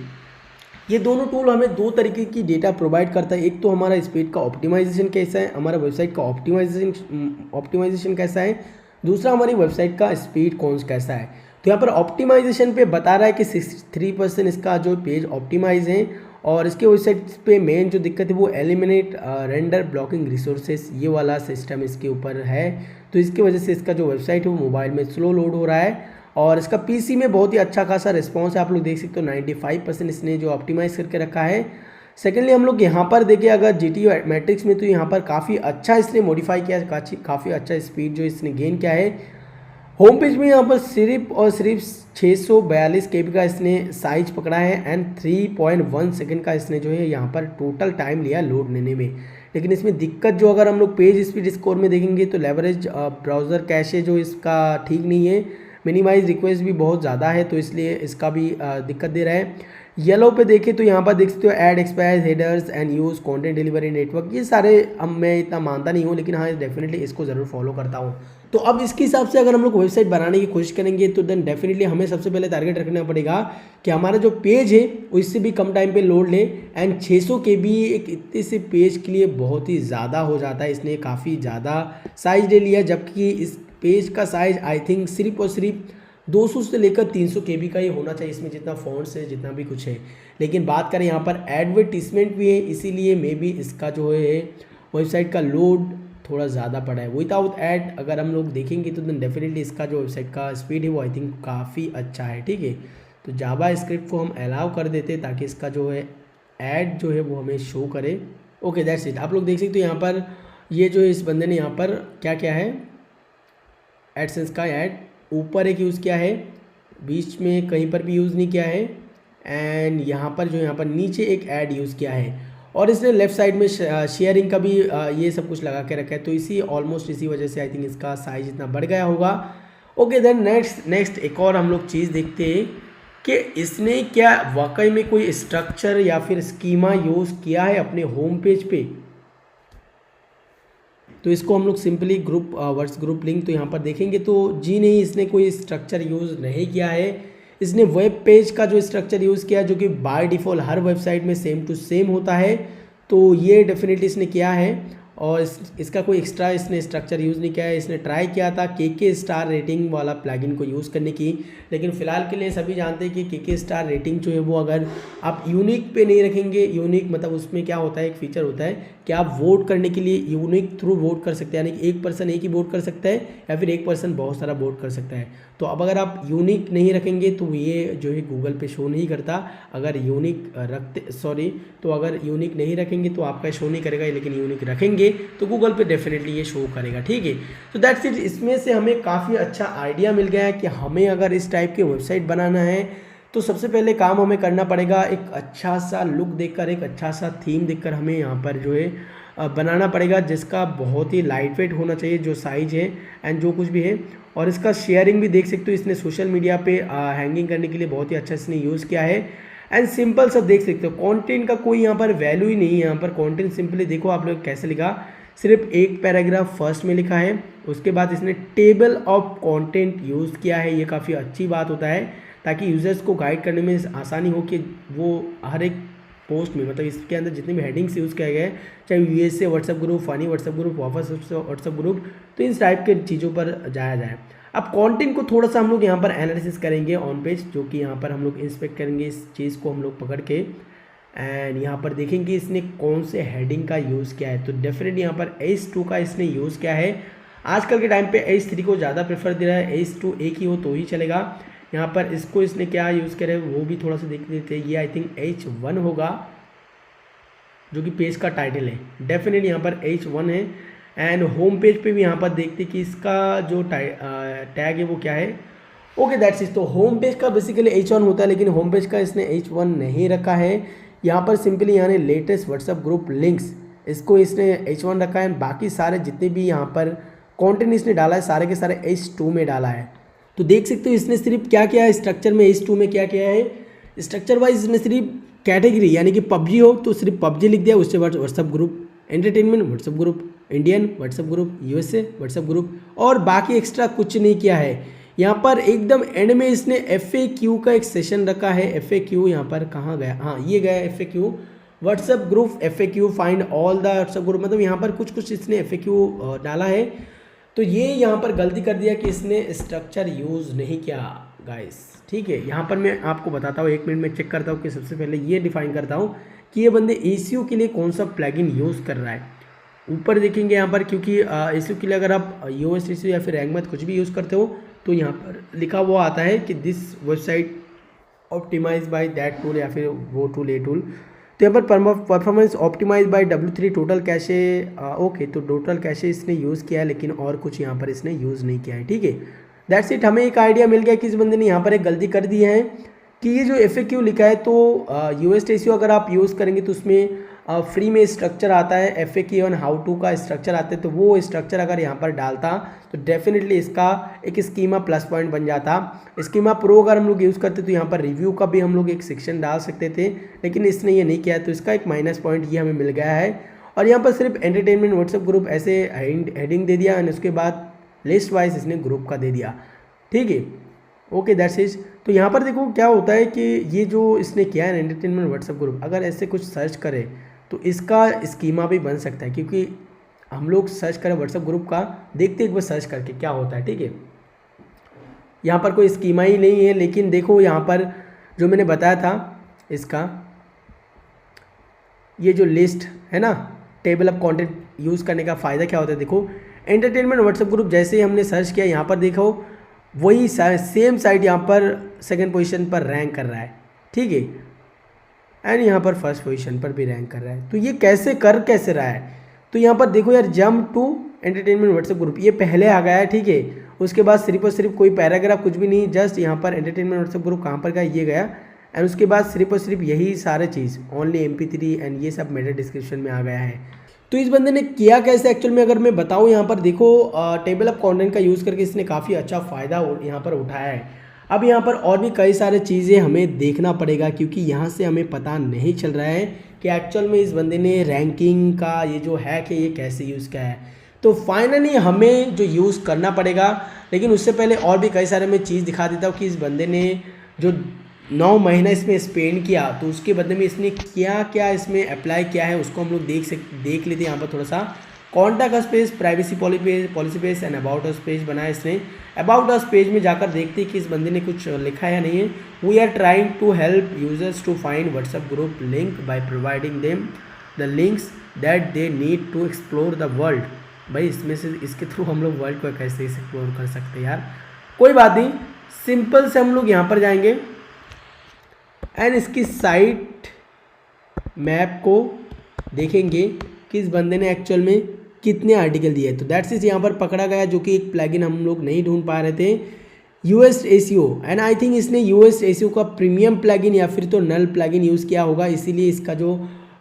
ये दोनों टूल हमें 2 तरीके की डेटा प्रोवाइड करता है। एक तो हमारा स्पीड का ऑप्टिमाइजेशन कैसा है, हमारा वेबसाइट का ऑप्टिमाइजेशन कैसा है, दूसरा हमारी वेबसाइट का स्पीड कैसा है। तो यहाँ पर ऑप्टिमाइजेशन पे बता रहा है कि 63% इसका जो पेज ऑप्टिमाइज है, और इसके वेबसाइट पे मेन जो दिक्कत है वो एलिमिनेट रेंडर ब्लॉकिंग रिसोर्सेस, ये वाला सिस्टम इसके ऊपर है। तो इसकी वजह से इसका जो वेबसाइट है वो मोबाइल में स्लो लोड हो रहा है, और इसका पीसी में बहुत ही अच्छा खासा रिस्पॉन्स है। आप लोग देख सकते हो 95% इसने जो ऑप्टिमाइज़ करके रखा है। सेकेंडली हम लोग यहाँ पर देखें अगर GTU मैट्रिक्स में, तो यहाँ पर काफ़ी अच्छा इसने मॉडिफाई किया है, काफ़ी अच्छा स्पीड जो इसने गेन किया है। होम पेज में यहाँ पर सिर्फ और सिर्फ 642 KB का इसने साइज पकड़ा है, एंड 3.1 सेकेंड का इसने जो है यहाँ पर टोटल टाइम लिया लोड लेने में। लेकिन इसमें दिक्कत जो अगर हम लोग पेज स्पीड स्कोर में देखेंगे तो लेवरेज ब्राउज़र कैशे जो इसका ठीक नहीं है, मिनिमाइज रिक्वेस्ट भी बहुत ज़्यादा है, तो इसलिए इसका भी दिक्कत दे रहा है। येलो पे देखें तो यहाँ पर देख सकते हो add expire headers and use content delivery network, ये सारे अब मैं इतना मानता नहीं हूँ, लेकिन हाँ डेफिनेटली इसको ज़रूर फॉलो करता हूँ। तो अब इसके हिसाब से अगर हम लोग वेबसाइट बनाने की कोशिश करेंगे तो देन डेफिनेटली हमें सबसे पहले टारगेट रखना पड़ेगा कि हमारा जो पेज है वो इससे भी कम टाइम पे लोड ले, एंड 600 KB एक इतने से पेज के लिए बहुत ही ज़्यादा हो जाता है। इसने काफ़ी ज़्यादा साइज ले लिया, जबकि इस पेज का साइज आई थिंक सिर्फ और सिर्फ 200 से लेकर 300 KB का ही होना चाहिए, इसमें जितना फॉन्ट्स है जितना भी कुछ है। लेकिन बात करें यहाँ पर एडवर्टीजमेंट भी है, इसीलिए मे बी इसका जो है वेबसाइट का लोड थोड़ा ज़्यादा पड़ा है। विदाउट ऐड अगर हम लोग देखेंगे तो डेफिनेटली इसका जो वेबसाइट का स्पीड है वो आई थिंक काफ़ी अच्छा है, ठीक है। तो जावा स्क्रिप्ट को हम अलाउ कर देते हैं ताकि इसका जो है ऐड जो है वो हमें शो करे। Okay that's it. आप लोग देख सकते हो यहाँ पर ये जो इस बंदे ने यहाँ पर क्या क्या है, एडसेंस का ऐड ऊपर एक यूज़ किया है, बीच में कहीं पर भी यूज़ नहीं किया है, एंड यहाँ पर नीचे एक ऐड यूज़ किया है, और इसने लेफ्ट साइड में शेयरिंग का भी ये सब कुछ लगा के रखा है। तो ऑलमोस्ट इसी वजह से आई थिंक इसका साइज इतना बढ़ गया होगा। ओके देन नेक्स्ट एक और हम लोग चीज़ देखते हैं कि इसने क्या वाकई में कोई स्ट्रक्चर या फिर स्कीमा यूज़ किया है अपने होम पेज पे। तो इसको हम लोग simply group words group link तो यहाँ पर देखेंगे तो जी नहीं, इसने कोई स्ट्रक्चर यूज़ नहीं किया है। इसने वेब पेज का जो स्ट्रक्चर यूज़ किया जो कि बाय डिफ़ॉल्ट हर वेबसाइट में सेम टू सेम होता है, तो ये डेफिनेटली इसने किया है, और इसका कोई एक्स्ट्रा इसने स्ट्रक्चर यूज़ नहीं किया है। इसने ट्राई किया था KK स्टार रेटिंग वाला प्लगइन को यूज़ करने की, लेकिन फ़िलहाल के लिए सभी जानते हैं कि KK स्टार रेटिंग जो है वो अगर आप यूनिक पे नहीं रखेंगे, यूनिक मतलब उसमें क्या होता है, एक फीचर होता है कि आप वोट करने के लिए यूनिक थ्रू वोट कर सकते हैं, यानी कि एक पर्सन एक ही वोट कर सकता है या फिर एक पर्सन बहुत सारा वोट कर सकता है। तो अब अगर आप यूनिक नहीं रखेंगे तो ये जो है गूगल पे शो नहीं करता। अगर यूनिक अगर यूनिक नहीं रखेंगे तो आपका शो नहीं करेगा, लेकिन यूनिक रखेंगे तो गूगल पे डेफिनेटली ये शो करेगा, ठीक है। तो दैट्स इट। इसमें से हमें काफ़ी अच्छा आइडिया मिल गया है कि हमें अगर इस टाइप के वेबसाइट बनाना है तो सबसे पहले काम हमें करना पड़ेगा एक अच्छा सा लुक देखकर, एक अच्छा सा थीम देखकर हमें यहाँ पर जो है बनाना पड़ेगा, जिसका बहुत ही लाइट वेट होना चाहिए जो साइज है एंड जो कुछ भी है। और इसका शेयरिंग भी देख सकते हो, इसने सोशल मीडिया पे हैंगिंग करने के लिए बहुत ही अच्छा इसने यूज़ किया है। एंड सिंपल सा देख सकते हो, कंटेंट का कोई यहाँ पर वैल्यू ही नहीं है। यहाँ पर कंटेंट सिंपली देखो आप लोग कैसे लिखा, सिर्फ एक पैराग्राफ फर्स्ट में लिखा है, उसके बाद इसने टेबल ऑफ कंटेंट यूज़ किया है। ये काफ़ी अच्छी बात होता है ताकि यूज़र्स को गाइड करने में आसानी हो कि वो हर एक पोस्ट में, मतलब इसके अंदर जितने भी हेडिंग्स यूज़ किए गए, चाहे USA WhatsApp group, funny WhatsApp group, वापस व्हाट्सएप ग्रुप, तो इन टाइप के चीज़ों पर जाया जाए। अब कंटेंट को थोड़ा सा हम लोग यहाँ पर एनालिसिस करेंगे ऑन पेज, जो कि यहाँ पर हम लोग इंस्पेक्ट करेंगे इस चीज़ को हम लोग पकड़ के, एंड यहाँ पर देखेंगे इसने कौन से हेडिंग का यूज़ किया है। तो डेफिनेटली यहाँ पर H2 का इसने यूज़ किया है। आजकल के टाइम पे H3 को ज़्यादा प्रेफर दे रहा है, H2 एक ही हो तो ही चलेगा। यहाँ पर इसको इसने क्या यूज़ किया है वो भी थोड़ा सा देख लेते हैं। ये आई थिंक H1 होगा जो कि पेज का टाइटल है, डेफिनेटली यहाँ पर H1 है। एंड होम पेज पे भी यहाँ पर देखते कि इसका जो टैग है वो क्या है। Okay that's it. तो होम पेज का बेसिकली H1 होता है, लेकिन होम पेज का इसने H1 नहीं रखा है। यहाँ पर सिंपली यहाँ ने लेटेस्ट व्हाट्सएप ग्रुप लिंक्स, इसको इसने H1 रखा है। बाकी सारे जितने भी यहाँ पर कंटेंट इसने डाला है सारे के सारे H2 में डाला है। तो देख सकते हो इसने सिर्फ क्या किया है स्ट्रक्चर में, H2 में क्या किया है स्ट्रक्चर वाइज, इसने सिर्फ कैटेगरी यानी कि पबजी हो तो सिर्फ पबजी लिख दिया, उसके बाद WhatsApp group, entertainment WhatsApp group, Indian WhatsApp group, USA WhatsApp group, और बाकी एक्स्ट्रा कुछ नहीं किया है। यहाँ पर एकदम एंड में इसने FAQ का एक सेशन रखा है। FAQ यहाँ पर कहाँ गया, हाँ ये गया FAQ WhatsApp group FAQ find all the WhatsApp group, मतलब यहाँ पर कुछ इसने FAQ डाला है। तो ये यहाँ पर गलती कर दिया कि इसने स्ट्रक्चर यूज़ नहीं किया। गाइस, ठीक है। यहाँ पर मैं आपको बताता हूँ, 1 मिनट में चेक करता हूँ कि सबसे पहले ये डिफाइन करता हूँ कि ये बंदे एसीओ के लिए कौन सा प्लगइन यूज़ कर रहा है। ऊपर देखेंगे यहाँ पर, क्योंकि एसीओ के लिए अगर आप यूएस एसीओ या फिर रैंकमैथ कुछ भी यूज़ करते हो तो यहाँ पर लिखा हुआ आता है कि this website optimise by that tool या फिर वो टूल, ये टूल। तो यहाँ पर performance optimise by W3 total cache. Okay, तो टोटल कैशे इसने यूज़ किया है, लेकिन और कुछ यहाँ पर इसने यूज़ नहीं किया है, ठीक है। That's it. हमें एक आइडिया मिल गया कि इस बंदे ने यहाँ पर एक गलती कर दी है कि ये जो FAQ लिखा है, तो यूएस एसीओ अगर आप यूज़ करेंगे तो उसमें फ्री में स्ट्रक्चर आता है, FAQ और हाउ टू का स्ट्रक्चर आता है। तो वो स्ट्रक्चर अगर यहाँ पर डालता तो डेफिनेटली इसका एक स्कीमा प्लस पॉइंट बन जाता। स्कीमा प्रो अगर हम लोग यूज़ करते तो यहाँ पर रिव्यू का भी हम लोग एक सेक्शन डाल सकते थे, लेकिन इसने ये नहीं किया, तो इसका एक माइनस पॉइंट ये हमें मिल गया है। और यहाँ पर सिर्फ एंटरटेनमेंट व्हाट्सएप ग्रुप ऐसे हेडिंग दे दिया, और उसके बाद लिस्ट वाइज इसने ग्रुप का दे दिया, ठीक है। Okay, that's is. तो यहाँ पर देखो क्या होता है कि ये जो इसने किया है एंटरटेनमेंट व्हाट्सएप ग्रुप, अगर ऐसे कुछ सर्च करे तो इसका स्कीमा भी बन सकता है, क्योंकि हम लोग सर्च करें व्हाट्सएप ग्रुप का, देखते एक बार सर्च करके क्या होता है, ठीक है। यहाँ पर कोई स्कीमा ही नहीं है, लेकिन देखो यहाँ पर जो मैंने बताया था, इसका ये जो लिस्ट है ना, टेबल ऑफ कंटेंट यूज़ करने का फ़ायदा क्या होता है। देखो एंटरटेनमेंट व्हाट्सएप ग्रुप जैसे ही हमने सर्च किया, यहाँ पर देखो वही सेम साइट यहाँ पर सेकंड पोजीशन पर रैंक कर रहा है, ठीक है, एंड यहाँ पर फर्स्ट पोजीशन पर भी रैंक कर रहा है। तो ये कैसे रहा है, तो यहाँ पर देखो यार, jump to entertainment WhatsApp group ये पहले आ गया है, ठीक है। उसके बाद सिर्फ और सिर्फ कोई पैराग्राफ कुछ भी नहीं, जस्ट यहाँ पर एंटरटेनमेंट व्हाट्सएप ग्रुप कहाँ पर गया, ये गया, एंड उसके बाद सिर्फ और सिर्फ यही सारे चीज़ ओनली MP3 एंड ये सब मेटा डिस्क्रिप्शन में आ गया है। तो इस बंदे ने किया कैसे एक्चुअल में, अगर मैं बताऊँ, यहाँ पर देखो टेबल ऑफ कंटेंट का यूज़ करके इसने काफ़ी अच्छा फ़ायदा यहाँ पर उठाया है। अब यहाँ पर और भी कई सारे चीज़ें हमें देखना पड़ेगा, क्योंकि यहाँ से हमें पता नहीं चल रहा है कि एक्चुअल में इस बंदे ने रैंकिंग का ये जो हैक है ये कैसे यूज़ किया है। तो फाइनली हमें जो यूज़ करना पड़ेगा, लेकिन उससे पहले और भी कई सारे मैं चीज़ दिखा देता हूँ कि इस बंदे ने जो 9 महीना इसमें स्पेंड किया, तो उसके बदले में इसने क्या क्या इसमें अप्लाई किया है उसको हम लोग देख लेते हैं। यहाँ पर थोड़ा सा contact us page, privacy policy page and about us page बनाया इसने। अबाउट अस पेज में जाकर देखते हैं कि इस बंदे ने कुछ लिखा है या नहीं है। We are trying to help users to find WhatsApp group link by providing them the links that they need to explore the world. भाई इसमें से इसके थ्रू हम लोग वर्ल्ड को कैसे एक्सप्लोर कर सकते हैं यार, कोई बात नहीं, सिंपल से हम लोग यहाँ पर जाएंगे एंड इसकी साइट मैप को देखेंगे कि इस बंदे ने एक्चुअल में कितने आर्टिकल दिए। तो दैट्स इज यहाँ पर पकड़ा गया, जो कि एक प्लगइन हम लोग नहीं ढूंढ पा रहे थे, US ACO. And I think इसने यूएस एसीओ का प्रीमियम प्लगइन या फिर तो नल प्लगइन यूज़ किया होगा, इसीलिए इसका जो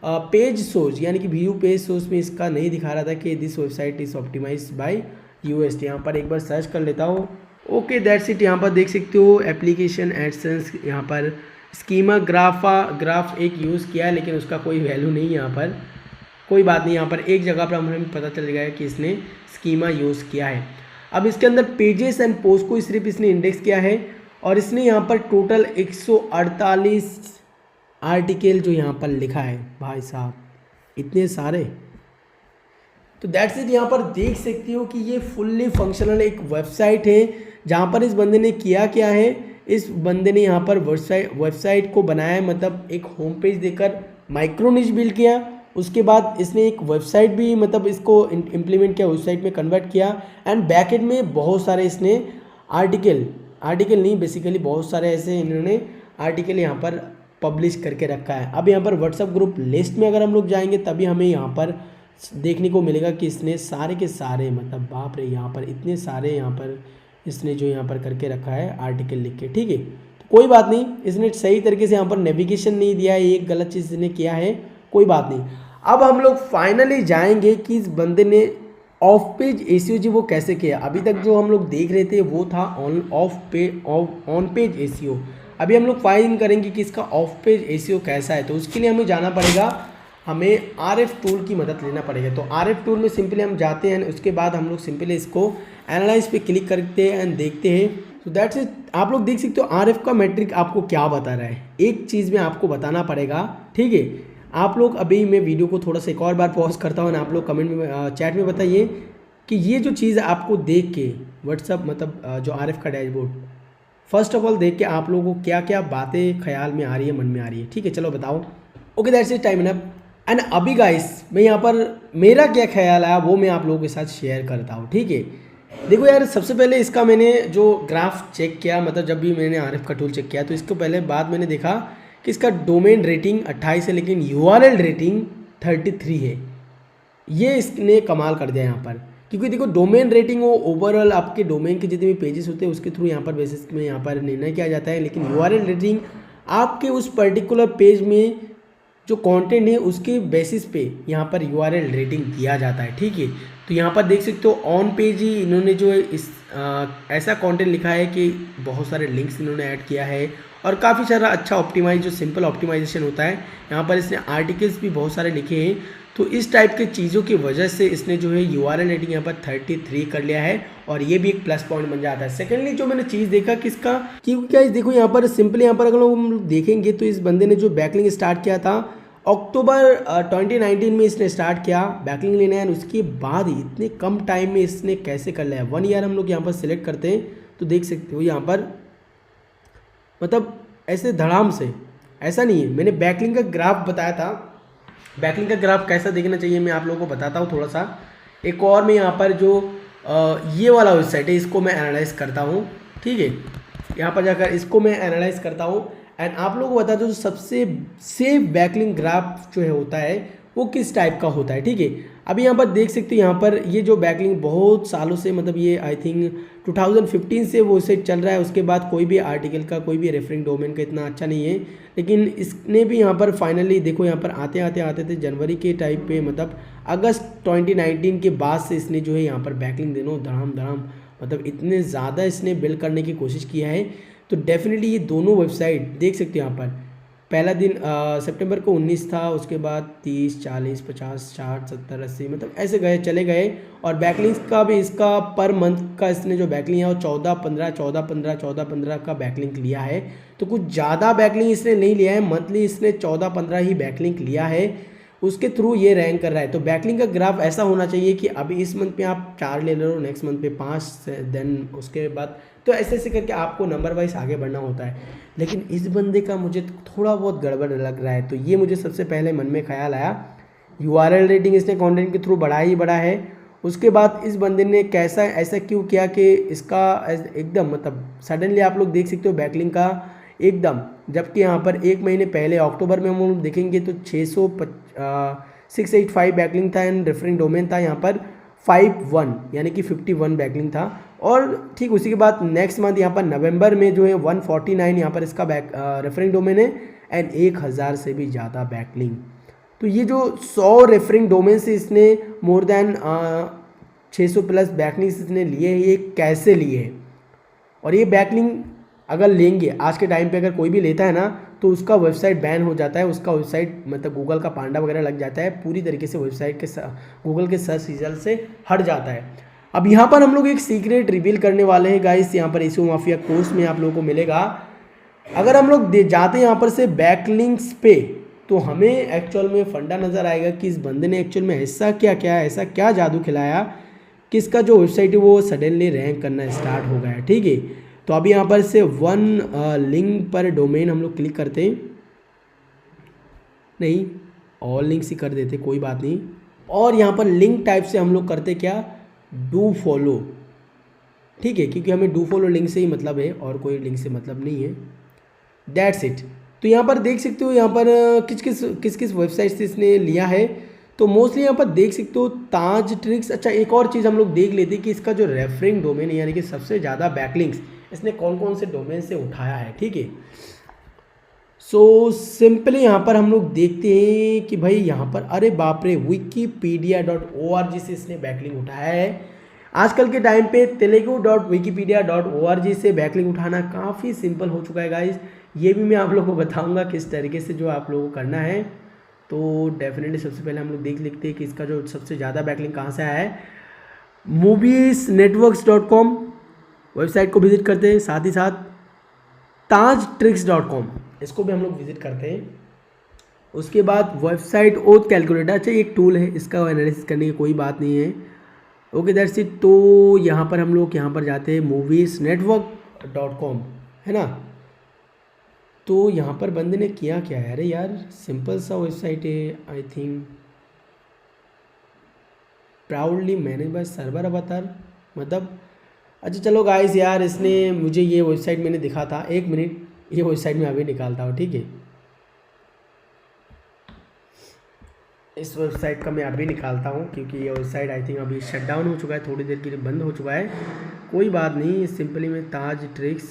पेज सोर्स यानी कि व्यू पेज सोर्स में इसका नहीं दिखा रहा था कि this website is optimised by us. यहाँ पर एक बार सर्च कर लेता हूँ। Okay, that's it. यहाँ पर देख सकते हो एप्लीकेशन एडसेंस, यहाँ पर स्कीमा ग्राफ एक यूज़ किया है, लेकिन उसका कोई वैल्यू नहीं है यहाँ पर, कोई बात नहीं। यहाँ पर एक जगह पर हमें पता चल गया है कि इसने स्कीमा यूज़ किया है। अब इसके अंदर पेजेस एंड पोस्ट को सिर्फ इसने इंडेक्स किया है, और इसने यहाँ पर टोटल 148 आर्टिकल जो यहाँ पर लिखा है, भाई साहब इतने सारे। तो दैट्स इट। यहाँ पर देख सकते हो कि ये फुल्ली फंक्शनल एक वेबसाइट है, जहाँ पर इस बंदे ने किया क्या है, इस बंदे ने यहाँ पर वेबसाइट को बनाया है, मतलब एक होम पेज देकर माइक्रो निश बिल्ड किया, उसके बाद इसने एक वेबसाइट भी मतलब इसको इम्प्लीमेंट किया, वेबसाइट में कन्वर्ट किया, एंड बैकएंड में बहुत सारे इसने आर्टिकल नहीं, बेसिकली बहुत सारे ऐसे इन्होंने आर्टिकल यहाँ पर पब्लिश करके रखा है। अब यहाँ पर व्हाट्सएप ग्रुप लिस्ट में अगर हम लोग जाएंगे तभी हमें यहाँ पर देखने को मिलेगा कि इसने सारे के सारे, मतलब बाप रे, यहाँ पर इतने सारे यहाँ पर इसने जो यहाँ पर करके रखा है आर्टिकल लिख के, ठीक है। तो कोई बात नहीं, इसने सही तरीके से यहाँ पर नेविगेशन नहीं दिया है, एक गलत चीज़ इसने किया है, कोई बात नहीं। अब हम लोग फाइनली जाएंगे कि इस बंदे ने ऑफ पेज एसीओ वो कैसे किया। अभी तक जो हम लोग देख रहे थे वो था ऑन पेज एसीओ। अभी हम लोग फाइंड करेंगे कि इसका ऑफ पेज एसीओ कैसा है। तो उसके लिए हमें जाना पड़ेगा, हमें RF टूल की मदद लेना पड़ेगा। तो RF टूल में सिंपली हम जाते हैं, उसके बाद हम लोग सिंपली इसको एनालाइज पे क्लिक करते हैं एंड देखते हैं। तो दैट्स इट। आप लोग देख सकते हो RF का मैट्रिक आपको क्या बता रहा है। एक चीज़ में आपको बताना पड़ेगा, ठीक है। आप लोग अभी मैं वीडियो को थोड़ा सा एक और बार पॉज करता हूँ, आप लोग कमेंट में चैट में बताइए कि ये जो चीज़ आपको देख के व्हाट्सअप मतलब जो RF का डैशबोर्ड फर्स्ट ऑफ ऑल देख के आप लोगों को क्या क्या बातें ख्याल में आ रही है, मन में आ रही है, ठीक है, चलो बताओ। Okay that's it, time up. And अभी गाइस मैं यहाँ पर मेरा क्या ख्याल आया वो मैं आप लोगों के साथ शेयर करता हूँ, ठीक है। देखो यार, सबसे पहले इसका मैंने जो ग्राफ चेक किया, मतलब जब भी मैंने आरएफ का टूल चेक किया तो इसको पहले बाद मैंने देखा कि इसका डोमेन रेटिंग 28 है लेकिन यूआरएल रेटिंग 33 है। ये इसने कमाल कर दिया यहाँ पर, क्योंकि देखो डोमेन रेटिंग वो ओवरऑल आपके डोमेन के जितने भी पेजेस होते हैं उसके थ्रू यहाँ पर बेसिस में यहाँ पर निर्णय किया जाता है, लेकिन यूआरएल रेटिंग आपके उस पर्टिकुलर पेज में जो कंटेंट है उसके बेसिस पे यहाँ पर यूआरएल रेटिंग दिया जाता है, ठीक है। तो यहाँ पर देख सकते हो ऑन पेज ही इन्होंने जो इस ऐसा कंटेंट लिखा है कि बहुत सारे लिंक्स इन्होंने ऐड किया है और काफ़ी सारा अच्छा ऑप्टिमाइज जो सिंपल ऑप्टिमाइजेशन होता है, यहाँ पर इसने आर्टिकल्स भी बहुत सारे लिखे हैं। तो इस टाइप के चीज़ों की वजह से इसने जो है यूआरएल रेटिंग यहाँ पर 33 कर लिया है और ये भी एक प्लस पॉइंट बन जाता है। सेकेंडली जो मैंने चीज़ देखा किसका, क्योंकि क्या देखो यहाँ पर सिंपली यहाँ पर अगर हम देखेंगे तो इस बंदे ने जो बैकलिंक स्टार्ट किया था अक्टूबर 2019 में इसने स्टार्ट किया बैकलिंक लेना है, उसके बाद इतने कम टाइम में इसने कैसे कर लिया है। 1 ईयर हम लोग यहाँ पर सिलेक्ट करते हैं तो देख सकते हो यहाँ पर मतलब ऐसे धड़ाम से, ऐसा नहीं है। मैंने बैकलिंक का ग्राफ बताया था, बैकलिंक का ग्राफ कैसा देखना चाहिए मैं आप लोगों को बताता हूँ थोड़ा सा। एक और मैं यहाँ पर जो ये वाला वेबसाइट है इसको मैं एनालाइज करता हूँ, ठीक है। यहाँ पर जाकर इसको मैं एनालाइज करता हूँ एंड आप लोगों को बता दो जो सबसे सेफ बैकलिंक ग्राफ जो है होता है वो किस टाइप का होता है, ठीक है। अभी यहाँ पर देख सकते हो यहाँ पर ये जो बैकलिंक बहुत सालों से मतलब ये आई थिंक 2015 से वो सेट चल रहा है, उसके बाद कोई भी आर्टिकल का कोई भी रेफरिंग डोमेन का इतना अच्छा नहीं है, लेकिन इसने भी यहाँ पर फाइनली देखो यहाँ पर आते थे जनवरी के टाइप पे, मतलब अगस्त 2019 के बाद से इसने जो है यहाँ पर बैकलिंक दिनों धड़ाम मतलब इतने ज़्यादा इसने बिल्ड करने की कोशिश किया है। तो डेफिनेटली ये दोनों वेबसाइट देख सकते हो यहाँ पर पहला दिन सितंबर को 19 था, उसके बाद 30, 40, 50, 60, 70, 80 मतलब ऐसे चले गए। और बैकलिंक्स का भी इसका पर मंथ का इसने जो बैकलिंक है वो 14-15 का बैकलिंक लिया है। तो कुछ ज़्यादा बैकलिंक इसने नहीं लिया है, मंथली इसने 14-15 ही बैकलिंक लिया है, उसके थ्रू ये रैंक कर रहा है। तो बैकलिंक का ग्राफ ऐसा होना चाहिए कि अभी इस मंथ पे आप 4 ले लो, नेक्स्ट मंथ पे 5, देन उसके बाद तो ऐसे करके आपको नंबर वाइज आगे बढ़ना होता है। लेकिन इस बंदे का मुझे थोड़ा बहुत गड़बड़ लग रहा है, तो ये मुझे सबसे पहले मन में ख्याल आया। यूआरएल रेटिंग इसने कंटेंट के थ्रू बढ़ा है, उसके बाद इस बंदे ने कैसा ऐसा क्यों किया कि इसका एकदम मतलब सडनली आप लोग देख सकते हो बैकलिंक का एकदम, जबकि यहाँ पर एक महीने पहले अक्टूबर में हम लोग देखेंगे तो 685 बैकलिंक था एंड रेफरिंग डोमेन था यहाँ पर 51 यानी कि 51 बैकलिंक था। और ठीक उसी के बाद नेक्स्ट मंथ यहाँ पर नवंबर में जो है 149 यहाँ पर इसका रेफरिंग डोमेन है एंड 1000 से भी ज़्यादा बैकलिंक। तो ये जो 100 रेफरिंग डोमेन से इसने मोर देन 600 प्लस बैकलिंक इसने लिए हैं, ये कैसे लिए हैं। और ये बैकलिंक अगर लेंगे आज के टाइम पे अगर कोई भी लेता है ना तो उसका वेबसाइट बैन हो जाता है, उसका वेबसाइट मतलब गूगल का पांडा वगैरह लग जाता है, पूरी तरीके से वेबसाइट के गूगल के सर्च रिजल्ट से हट जाता है। अब यहाँ पर हम लोग एक सीक्रेट रिवील करने वाले हैं गाइस, यहाँ पर एसईओ माफिया कोर्स में आप लोगों को मिलेगा। अगर हम लोग जाते हैं यहाँ पर से बैकलिंक्स पे तो हमें एक्चुअल में फंडा नज़र आएगा कि इस बंदे ने एक्चुअल में ऐसा क्या जादू खिलाया कि इसका जो वेबसाइट है वो सडनली रैंक करना स्टार्ट हो गया है, ठीक है। तो अभी यहाँ पर से 1 लिंक पर डोमेन हम लोग क्लिक करते हैं, नहीं ऑल लिंक्स ही कर देते, कोई बात नहीं। और यहाँ पर लिंक टाइप से हम लोग करते क्या, डू फॉलो, ठीक है, क्योंकि हमें डू फॉलो लिंक से ही मतलब है और कोई लिंक से मतलब नहीं है, दैट्स इट। तो यहाँ पर देख सकते हो यहाँ पर किस किस वेबसाइट से इसने लिया है। तो मोस्टली यहाँ पर देख सकते हो ताज ट्रिक्स। अच्छा एक और चीज़ हम लोग देख लेते हैं कि इसका जो रेफरिंग डोमेन है यानी कि सबसे ज़्यादा बैकलिंक्स इसने कौन कौन से डोमेन से उठाया है, ठीक है। सो सिंपली यहाँ पर हम लोग देखते हैं कि भाई यहाँ पर अरे बाप रे wikipedia.org से इसने बैकलिंक उठाया है। आजकल के टाइम पे telugu.wikipedia.org से बैकलिंक उठाना काफ़ी सिंपल हो चुका है गाइस। ये भी मैं आप लोगों को बताऊंगा किस तरीके से जो आप लोगों को करना है। तो डेफिनेटली सबसे पहले हम लोग देख लेते हैं कि इसका जो सबसे ज़्यादा बैकलिंक कहाँ से आया है। moviesnetworks.com वेबसाइट को विजिट करते हैं, साथ ही साथ tajtricks.com इसको भी हम लोग विजिट करते हैं। उसके बाद वेबसाइट ओथ कैलकुलेटर, अच्छा एक टूल है, इसका एनालिसिस करने की कोई बात नहीं है। Okay that's it. तो यहाँ पर हम लोग यहाँ पर जाते हैं moviesnetwork.com है ना। तो यहाँ पर बंदे ने किया क्या है, अरे यार सिंपल सा वेबसाइट है, I think proudly manage by server अवतार, मतलब अच्छा चलो गाइस यार, इसने मुझे ये वेबसाइट मैंने दिखा था, एक मिनट ये वेबसाइट मैं अभी निकालता हूँ, ठीक है। इस वेबसाइट का मैं अभी निकालता हूँ क्योंकि ये वेबसाइट आई थिंक अभी शट डाउन हो चुका है, थोड़ी देर के लिए बंद हो चुका है। कोई बात नहीं, सिंपली मैं ताज tricks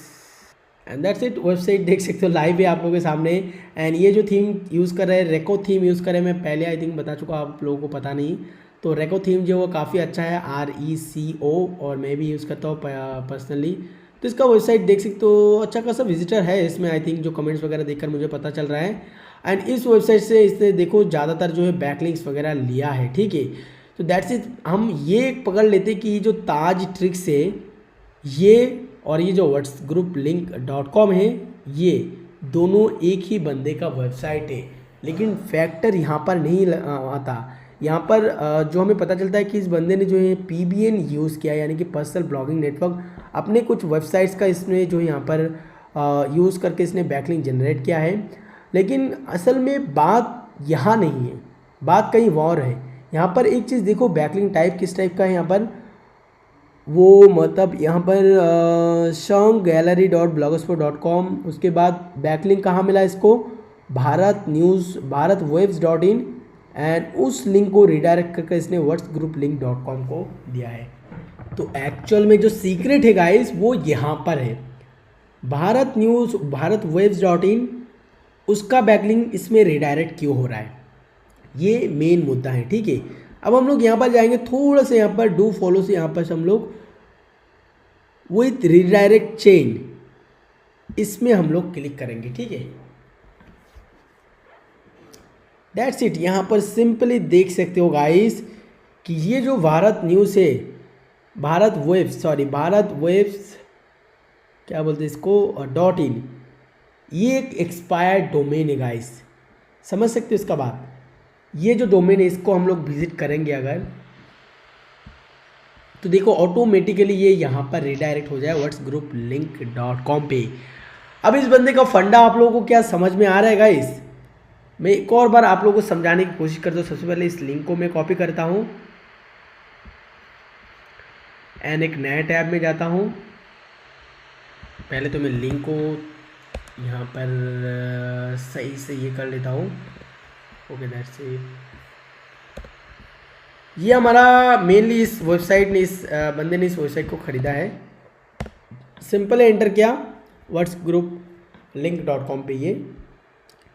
and that's it, website देख सकते हो लाइव है आप लोगों के सामने। एंड ये जो थीम यूज़ कर रहे हैं, रेको थीम यूज़ कर रहे हैं, मैं पहले आई थिंक बता चुका, आप लोगों को पता नहीं। तो रेको थीम जो वो काफ़ी अच्छा है, RECO, और मैं भी यूज़ करता हूँ पर्सनली। तो इसका वेबसाइट देख सकते हो, अच्छा खासा विजिटर है इसमें आई थिंक, जो कमेंट्स वगैरह देखकर मुझे पता चल रहा है। एंड इस वेबसाइट से इसने देखो ज़्यादातर जो है बैकलिंक्स वगैरह लिया है, ठीक है। तो दैट्स इट, हम ये पकड़ लेते कि जो ताज ट्रिक्स है ये और ये जो whatsgrouplink.com है, ये दोनों एक ही बंदे का वेबसाइट है। लेकिन फैक्टर यहाँ पर नहीं आता, यहाँ पर जो हमें पता चलता है कि इस बंदे ने जो है PBN यूज़ किया, यानी कि पर्सनल ब्लॉगिंग नेटवर्क, अपने कुछ वेबसाइट्स का इसने जो यहाँ पर यूज़ करके इसने बैकलिंक जनरेट किया है। लेकिन असल में बात यहाँ नहीं है, बात कहीं और है। यहाँ पर एक चीज़ देखो, बैकलिंक टाइप किस टाइप का है यहाँ पर, वो मतलब यहाँ पर songgallery.blogspot.com, उसके बाद बैकलिंक कहाँ मिला इसको, भारत न्यूज़, भारतवेब्स.in, एंड उस लिंक को रिडायरेक्ट करके इसने whatsgrouplink.com को दिया है। तो एक्चुअल में जो सीक्रेट है गाइस वो यहाँ पर है, भारत न्यूज़, भारतवेब्स.in, उसका बैकलिंक इसमें रिडायरेक्ट क्यों हो रहा है, ये मेन मुद्दा है, ठीक है। अब हम लोग यहाँ पर जाएंगे, थोड़ा सा यहाँ पर डू फॉलो से यहाँ पर हम लोग विथ रिडायरेक्ट चेन, इसमें हम लोग क्लिक करेंगे, ठीक है। दैट्स इट, यहाँ पर सिंपली देख सकते हो गाइस कि ये जो भारत न्यूज़ है, भारत वेब्स क्या बोलते हैं इसको, .in, ये एक एक्सपायर्ड डोमेन है गाइस, समझ सकते हो इसका बात। ये जो डोमेन है इसको हम लोग विजिट करेंगे अगर, तो देखो ऑटोमेटिकली ये यहाँ पर रिडायरेक्ट हो जाए whatsgrouplink.com पे। अब इस बंदे का फंडा आप लोगों को क्या समझ में आ रहा है गाइस, मैं एक और बार आप लोगों को समझाने की कोशिश करता हूँ। सबसे पहले इस लिंक को मैं कॉपी करता हूँ एंड एक नए टैब में जाता हूँ। पहले तो मैं लिंक को यहाँ पर सही से ये कर लेता हूँ, ओके दैट्स इट। ये हमारा मेनली इस वेबसाइट ने, इस बंदे ने इस वेबसाइट को ख़रीदा है। सिंपल एंटर किया whatsgrouplink.com पे, ये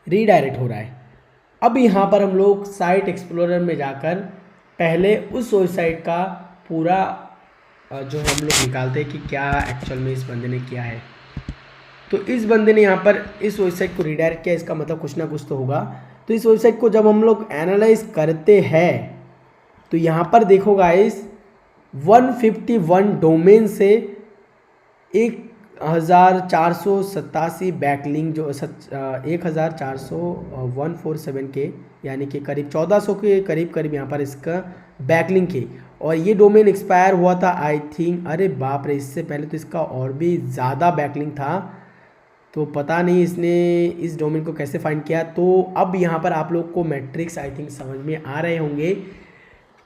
रीडायरेक्ट हो रहा है। अब यहाँ पर हम लोग साइट एक्सप्लोरर में जाकर पहले उस वेबसाइट का पूरा जो हम लोग निकालते हैं कि क्या एक्चुअल में इस बंदे ने किया है। तो इस बंदे ने यहाँ पर इस वेबसाइट को रीडायरेक्ट किया, इसका मतलब कुछ ना कुछ तो होगा। तो इस वेबसाइट को जब हम लोग एनालाइज करते हैं तो यहाँ पर देखो गाइस 151 डोमेन से 1487 बैकलिंक, जो 1447 के, यानी कि करीब 1400 के करीब यहाँ पर इसका बैकलिंक है। और ये डोमेन एक्सपायर हुआ था आई थिंक, अरे बाप रे, इससे पहले तो इसका और भी ज़्यादा बैकलिंक था। तो पता नहीं इसने इस डोमेन को कैसे फाइंड किया। तो अब यहाँ पर आप लोग को मैट्रिक्स आई थिंक समझ में आ रहे होंगे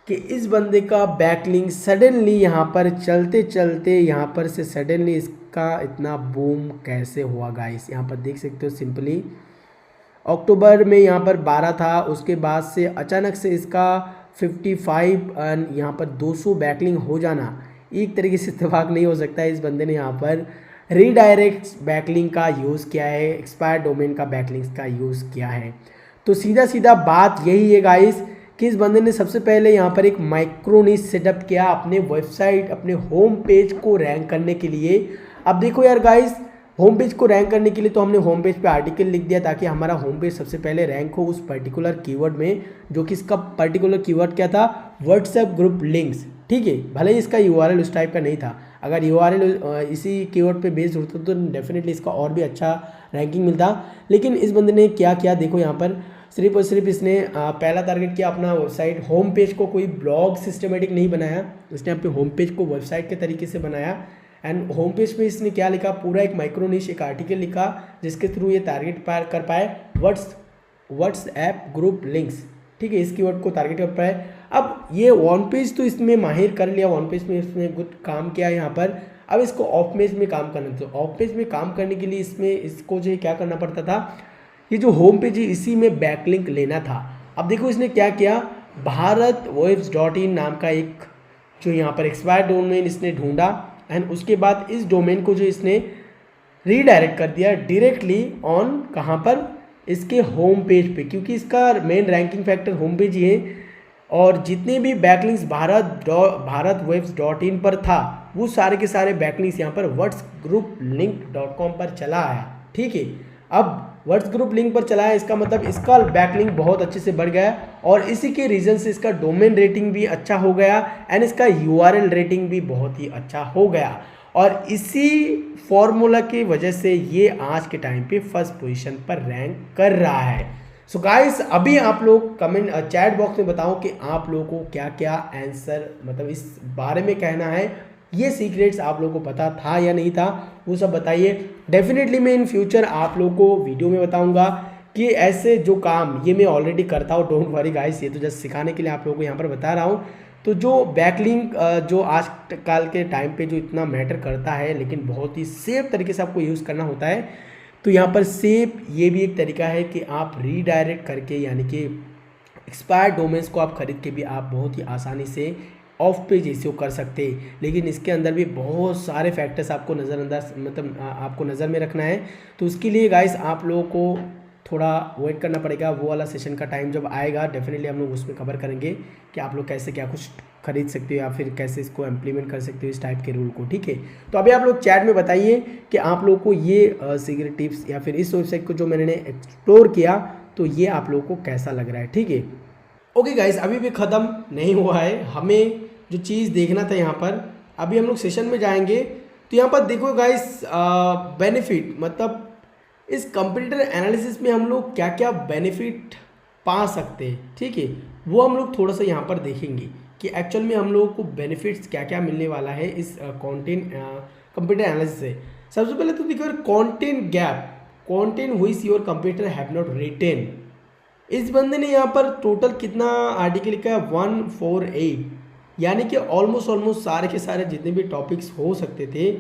कि इस बंदे का बैकलिंक सडनली यहाँ पर चलते चलते यहाँ पर से सडनली इसका इतना बूम कैसे हुआ गाइस। यहाँ पर देख सकते हो सिंपली अक्टूबर में यहाँ पर 12 था, उसके बाद से अचानक से इसका 55 एंड यहाँ पर 200 बैकलिंक हो जाना एक तरीके से इत्तेफाक नहीं हो सकता है। इस बंदे ने यहाँ पर रीडायरेक्ट बैकलिंक का यूज़ किया है, एक्सपायर डोमेन का बैकलिंक का यूज़ किया है। तो सीधा सीधा बात यही है गाइस कि इस बंदे ने सबसे पहले यहाँ पर एक माइक्रो निश सेटअप किया अपने वेबसाइट, अपने होम पेज को रैंक करने के लिए। अब देखो यार गाइस, होम पेज को रैंक करने के लिए तो हमने होम पेज पे आर्टिकल लिख दिया ताकि हमारा होम पेज सबसे पहले रैंक हो उस पर्टिकुलर कीवर्ड में, जो कि इसका पर्टिकुलर कीवर्ड क्या था, व्हाट्सएप ग्रुप लिंक्स, ठीक है। भले ही इसका URL उस टाइप का नहीं था, अगर URL इसी कीवर्ड पे बेस्ड होता तो डेफिनेटली इसका और भी अच्छा रैंकिंग मिलता। लेकिन इस बंदे ने क्या किया, देखो यहाँ पर सिर्फ और सिर्फ इसने पहला टारगेट किया अपना वेबसाइट होम पेज को, कोई ब्लॉग सिस्टमेटिक नहीं बनाया, उसने अपने होम पेज को वेबसाइट के तरीके से बनाया। एंड होम पेज पे इसने क्या लिखा, पूरा एक माइक्रो निश एक आर्टिकल लिखा जिसके थ्रू ये टारगेट कर पाए व्हाट्सएप ग्रुप लिंक्स, ठीक है, इस कीवर्ड को टारगेट कर पाए। अब ये ऑन पेज तो इसमें माहिर कर लिया, ऑन पेज में इसमें गुड काम किया यहाँ पर। अब इसको ऑफ पेज में काम करना, तो ऑफ पेज में काम करने के लिए इसमें इसको जो क्या करना पड़ता था, ये जो होम पेज है इसी में बैकलिंक लेना था। अब देखो इसने क्या किया, bharatwebs.in नाम का एक जो यहाँ पर एक्सपायर्ड डोमेन इसने ढूंढा एंड उसके बाद इस डोमेन को जो इसने रीडायरेक्ट कर दिया डायरेक्टली ऑन कहाँ पर, इसके होम पेज पे, क्योंकि इसका main ranking factor home page ही है। और जितने भी बैकलिंक्स bharatwebs.in पर था वो सारे के सारे बैकलिंक्स यहाँ पर whatsgrouplink.com पर चला आया, ठीक है। अब व्हाट्स ग्रुप लिंक पर चला है, इसका मतलब इसका बैकलिंक बहुत अच्छे से बढ़ गया और इसी के रीज़न से इसका डोमेन रेटिंग भी अच्छा हो गया एंड इसका यूआरएल रेटिंग भी बहुत ही अच्छा हो गया। और इसी फॉर्मूला की वजह से ये आज के टाइम पे फर्स्ट पोजीशन पर रैंक कर रहा है। सो गाइस, अभी आप लोग कमेंट चैट बॉक्स में बताओ कि आप लोगों को क्या क्या आंसर मतलब इस बारे में कहना है, ये सीक्रेट्स आप लोगों को पता था या नहीं था, वो सब बताइए। डेफिनेटली मैं इन फ्यूचर आप लोगों को वीडियो में बताऊंगा कि ऐसे जो काम ये मैं ऑलरेडी करता हूँ, डोंट वरी गाइस, ये तो जस्ट सिखाने के लिए आप लोगों को यहाँ पर बता रहा हूँ। तो जो बैकलिंक जो आज कल के टाइम पे जो इतना मैटर करता है, लेकिन बहुत ही सेफ तरीके से आपको यूज़ करना होता है, तो यहाँ पर सेफ ये भी एक तरीका है कि आप रीडायरेक्ट करके, यानी कि एक्सपायर्ड डोमेन्स को आप खरीद के भी आप बहुत ही आसानी से ऑफ पेज एसईओ कर सकते हैं। लेकिन इसके अंदर भी बहुत सारे फैक्टर्स आपको नज़रअंदाज मतलब आपको नज़र में रखना है। तो उसके लिए गाइस आप लोगों को थोड़ा वेट करना पड़ेगा, वो वाला सेशन का टाइम जब आएगा डेफिनेटली हम लोग उसमें कवर करेंगे कि आप लोग कैसे क्या कुछ खरीद सकते हो या फिर कैसे इसको इम्प्लीमेंट कर सकते हो इस टाइप के रूल को, ठीक है। तो अभी आप लोग चैट में बताइए कि आप लोगों को ये सीक्रेट टिप्स या फिर इस वेबसाइट को जो मैंने एक्सप्लोर किया तो ये आप लोगों को कैसा लग रहा है, ठीक है। ओके गाइस, अभी भी ख़त्म नहीं हुआ है, हमें जो चीज़ देखना था यहाँ पर, अभी हम लोग सेशन में जाएंगे। तो यहाँ पर देखो गाइस, बेनिफिट मतलब इस कंप्यूटर एनालिसिस में हम लोग क्या क्या बेनिफिट पा सकते हैं, ठीक है, वो हम लोग थोड़ा सा यहाँ पर देखेंगे कि एक्चुअल में हम लोगों को बेनिफिट्स क्या क्या मिलने वाला है इस कंप्यूटर एनालिसिस से। सबसे पहले तो देखो content gap, content which your computer have not written. इस बंदे ने यहाँ पर टोटल कितना आर्टिकल लिखा है, 148, यानी कि ऑलमोस्ट सारे के सारे जितने भी टॉपिक्स हो सकते थे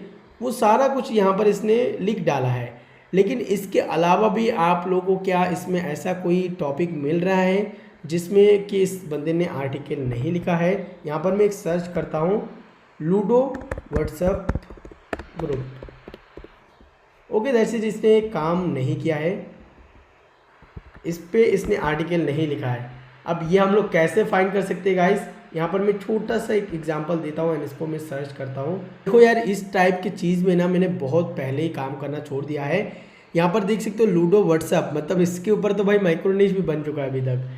वो सारा कुछ यहाँ पर इसने लिख डाला है। लेकिन इसके अलावा भी आप लोगों को क्या इसमें ऐसा कोई टॉपिक मिल रहा है जिसमें कि इस बंदे ने आर्टिकल नहीं लिखा है। यहाँ पर मैं एक सर्च करता हूँ, ludo WhatsApp group, okay that's it, इसने काम नहीं किया है, इस पे इसने आर्टिकल नहीं लिखा है। अब ये हम लोग कैसे फाइंड कर सकते हैं गाइस, यहाँ पर मैं छोटा सा एक एग्जांपल देता हूँ एंड इसको मैं सर्च करता हूँ। देखो यार, इस टाइप की चीज़ में ना मैंने बहुत पहले ही काम करना छोड़ दिया है। यहाँ पर देख सकते हो लूडो व्हाट्सएप, मतलब इसके ऊपर तो भाई माइक्रोनिश भी बन चुका है अभी तक।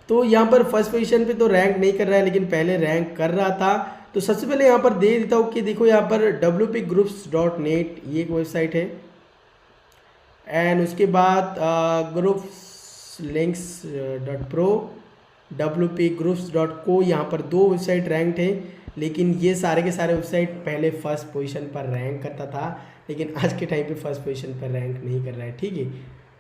तो यहाँ पर फर्स्ट पोजीशन पे तो रैंक नहीं कर रहा है, लेकिन पहले रैंक कर रहा था। तो सबसे पहले यहाँ पर दे देता हूँ कि देखो यहाँ पर wpgroups.net ये एक वेबसाइट है एंड उसके बाद groupslinks.pro, wpgroups.co, यहाँ पर 2 वेबसाइट रैंक्ड है। लेकिन ये सारे के सारे वेबसाइट पहले फर्स्ट पोजीशन पर रैंक करता था, लेकिन आज के टाइम पे फर्स्ट पोजीशन पर रैंक नहीं कर रहा है, ठीक है।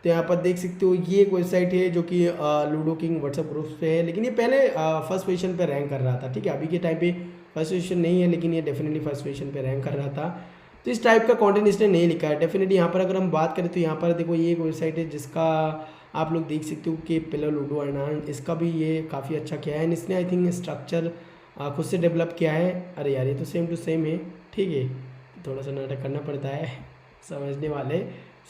तो यहाँ पर देख सकते हो ये एक वेबसाइट है जो कि लूडो किंग व्हाट्सएप ग्रुप्स पे है, लेकिन ये पहले फर्स्ट पोजीशन पर रैंक कर रहा था, ठीक है। अभी के टाइम पे फर्स्ट पोजीशन नहीं है, लेकिन ये डेफिनेटली फर्स्ट पोजीशन पर रैंक कर रहा था। तो इस टाइप का कंटेंट इसने नहीं लिखा है डेफिनेटली। यहाँ पर अगर हम बात करें तो यहाँ पर देखो ये एक वेबसाइट है जिसका आप लोग देख सकते हो कि पिलर लूडो एंड इसका भी ये काफ़ी अच्छा किया है एंड इसने आई थिंक स्ट्रक्चर खुद से डेवलप किया है। अरे यार, ये तो सेम टू सेम है, ठीक है, थोड़ा सा नाटक करना पड़ता है, समझने वाले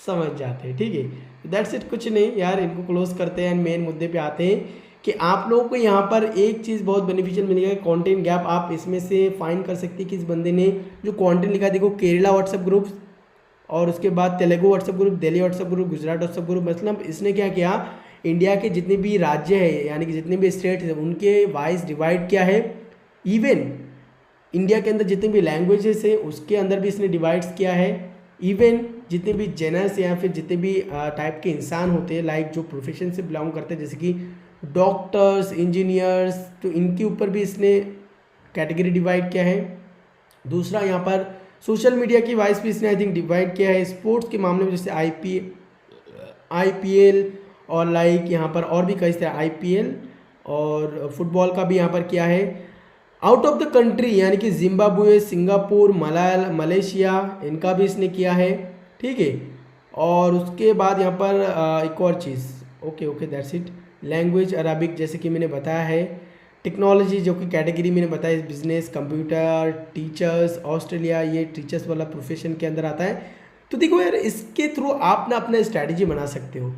समझ जाते हैं, ठीक है। दैट्स इट, कुछ नहीं यार, इनको क्लोज करते हैं एंड मेन मुद्दे पे आते हैं कि आप लोगों को यहाँ पर एक चीज़ बहुत बेनिफिशियल मिलेगा, कंटेंट गैप। आप इसमें से फाइंड कर सकते हैं कि इस बंदे ने जो कंटेंट लिखा है, देखो केरला व्हाट्सएप ग्रुप और उसके बाद Telugu WhatsApp group, Delhi WhatsApp group, Gujarat WhatsApp group, मतलब इसने क्या किया, इंडिया के जितने भी राज्य है यानी कि जितने भी स्टेट है उनके वाइज डिवाइड किया है। इवन इंडिया के अंदर जितने भी लैंग्वेजेस है उसके अंदर भी इसने डिवाइड्स किया है। इवन जितने भी जेनर्स या फिर जितने भी टाइप के इंसान होते हैं, लाइक जो प्रोफेशन से बिलोंग करते हैं, जैसे कि डॉक्टर्स, इंजीनियर्स, तो इनके ऊपर भी इसने कैटेगरी डिवाइड किया है। दूसरा यहाँ पर सोशल मीडिया की वाइस भी इसने आई थिंक डिवाइड किया है। स्पोर्ट्स के मामले में जैसे आईपीएल और लाइक यहाँ पर और भी कई तरह आईपीएल और फुटबॉल का भी यहाँ पर किया है। आउट ऑफ द कंट्री यानी कि जिम्बाब्वे, सिंगापुर, मलेशिया, इनका भी इसने किया है, ठीक है। और उसके बाद यहाँ पर एक और चीज़, okay that's it. Language Arabic जैसे कि मैंने बताया है। टेक्नोलॉजी जो कि कैटेगरी मैंने बताया, बिजनेस, कंप्यूटर, टीचर्स, ऑस्ट्रेलिया, ये टीचर्स वाला प्रोफेशन के अंदर आता है। तो देखो यार, इसके थ्रू आप ना अपना स्ट्रैटेजी बना सकते हो।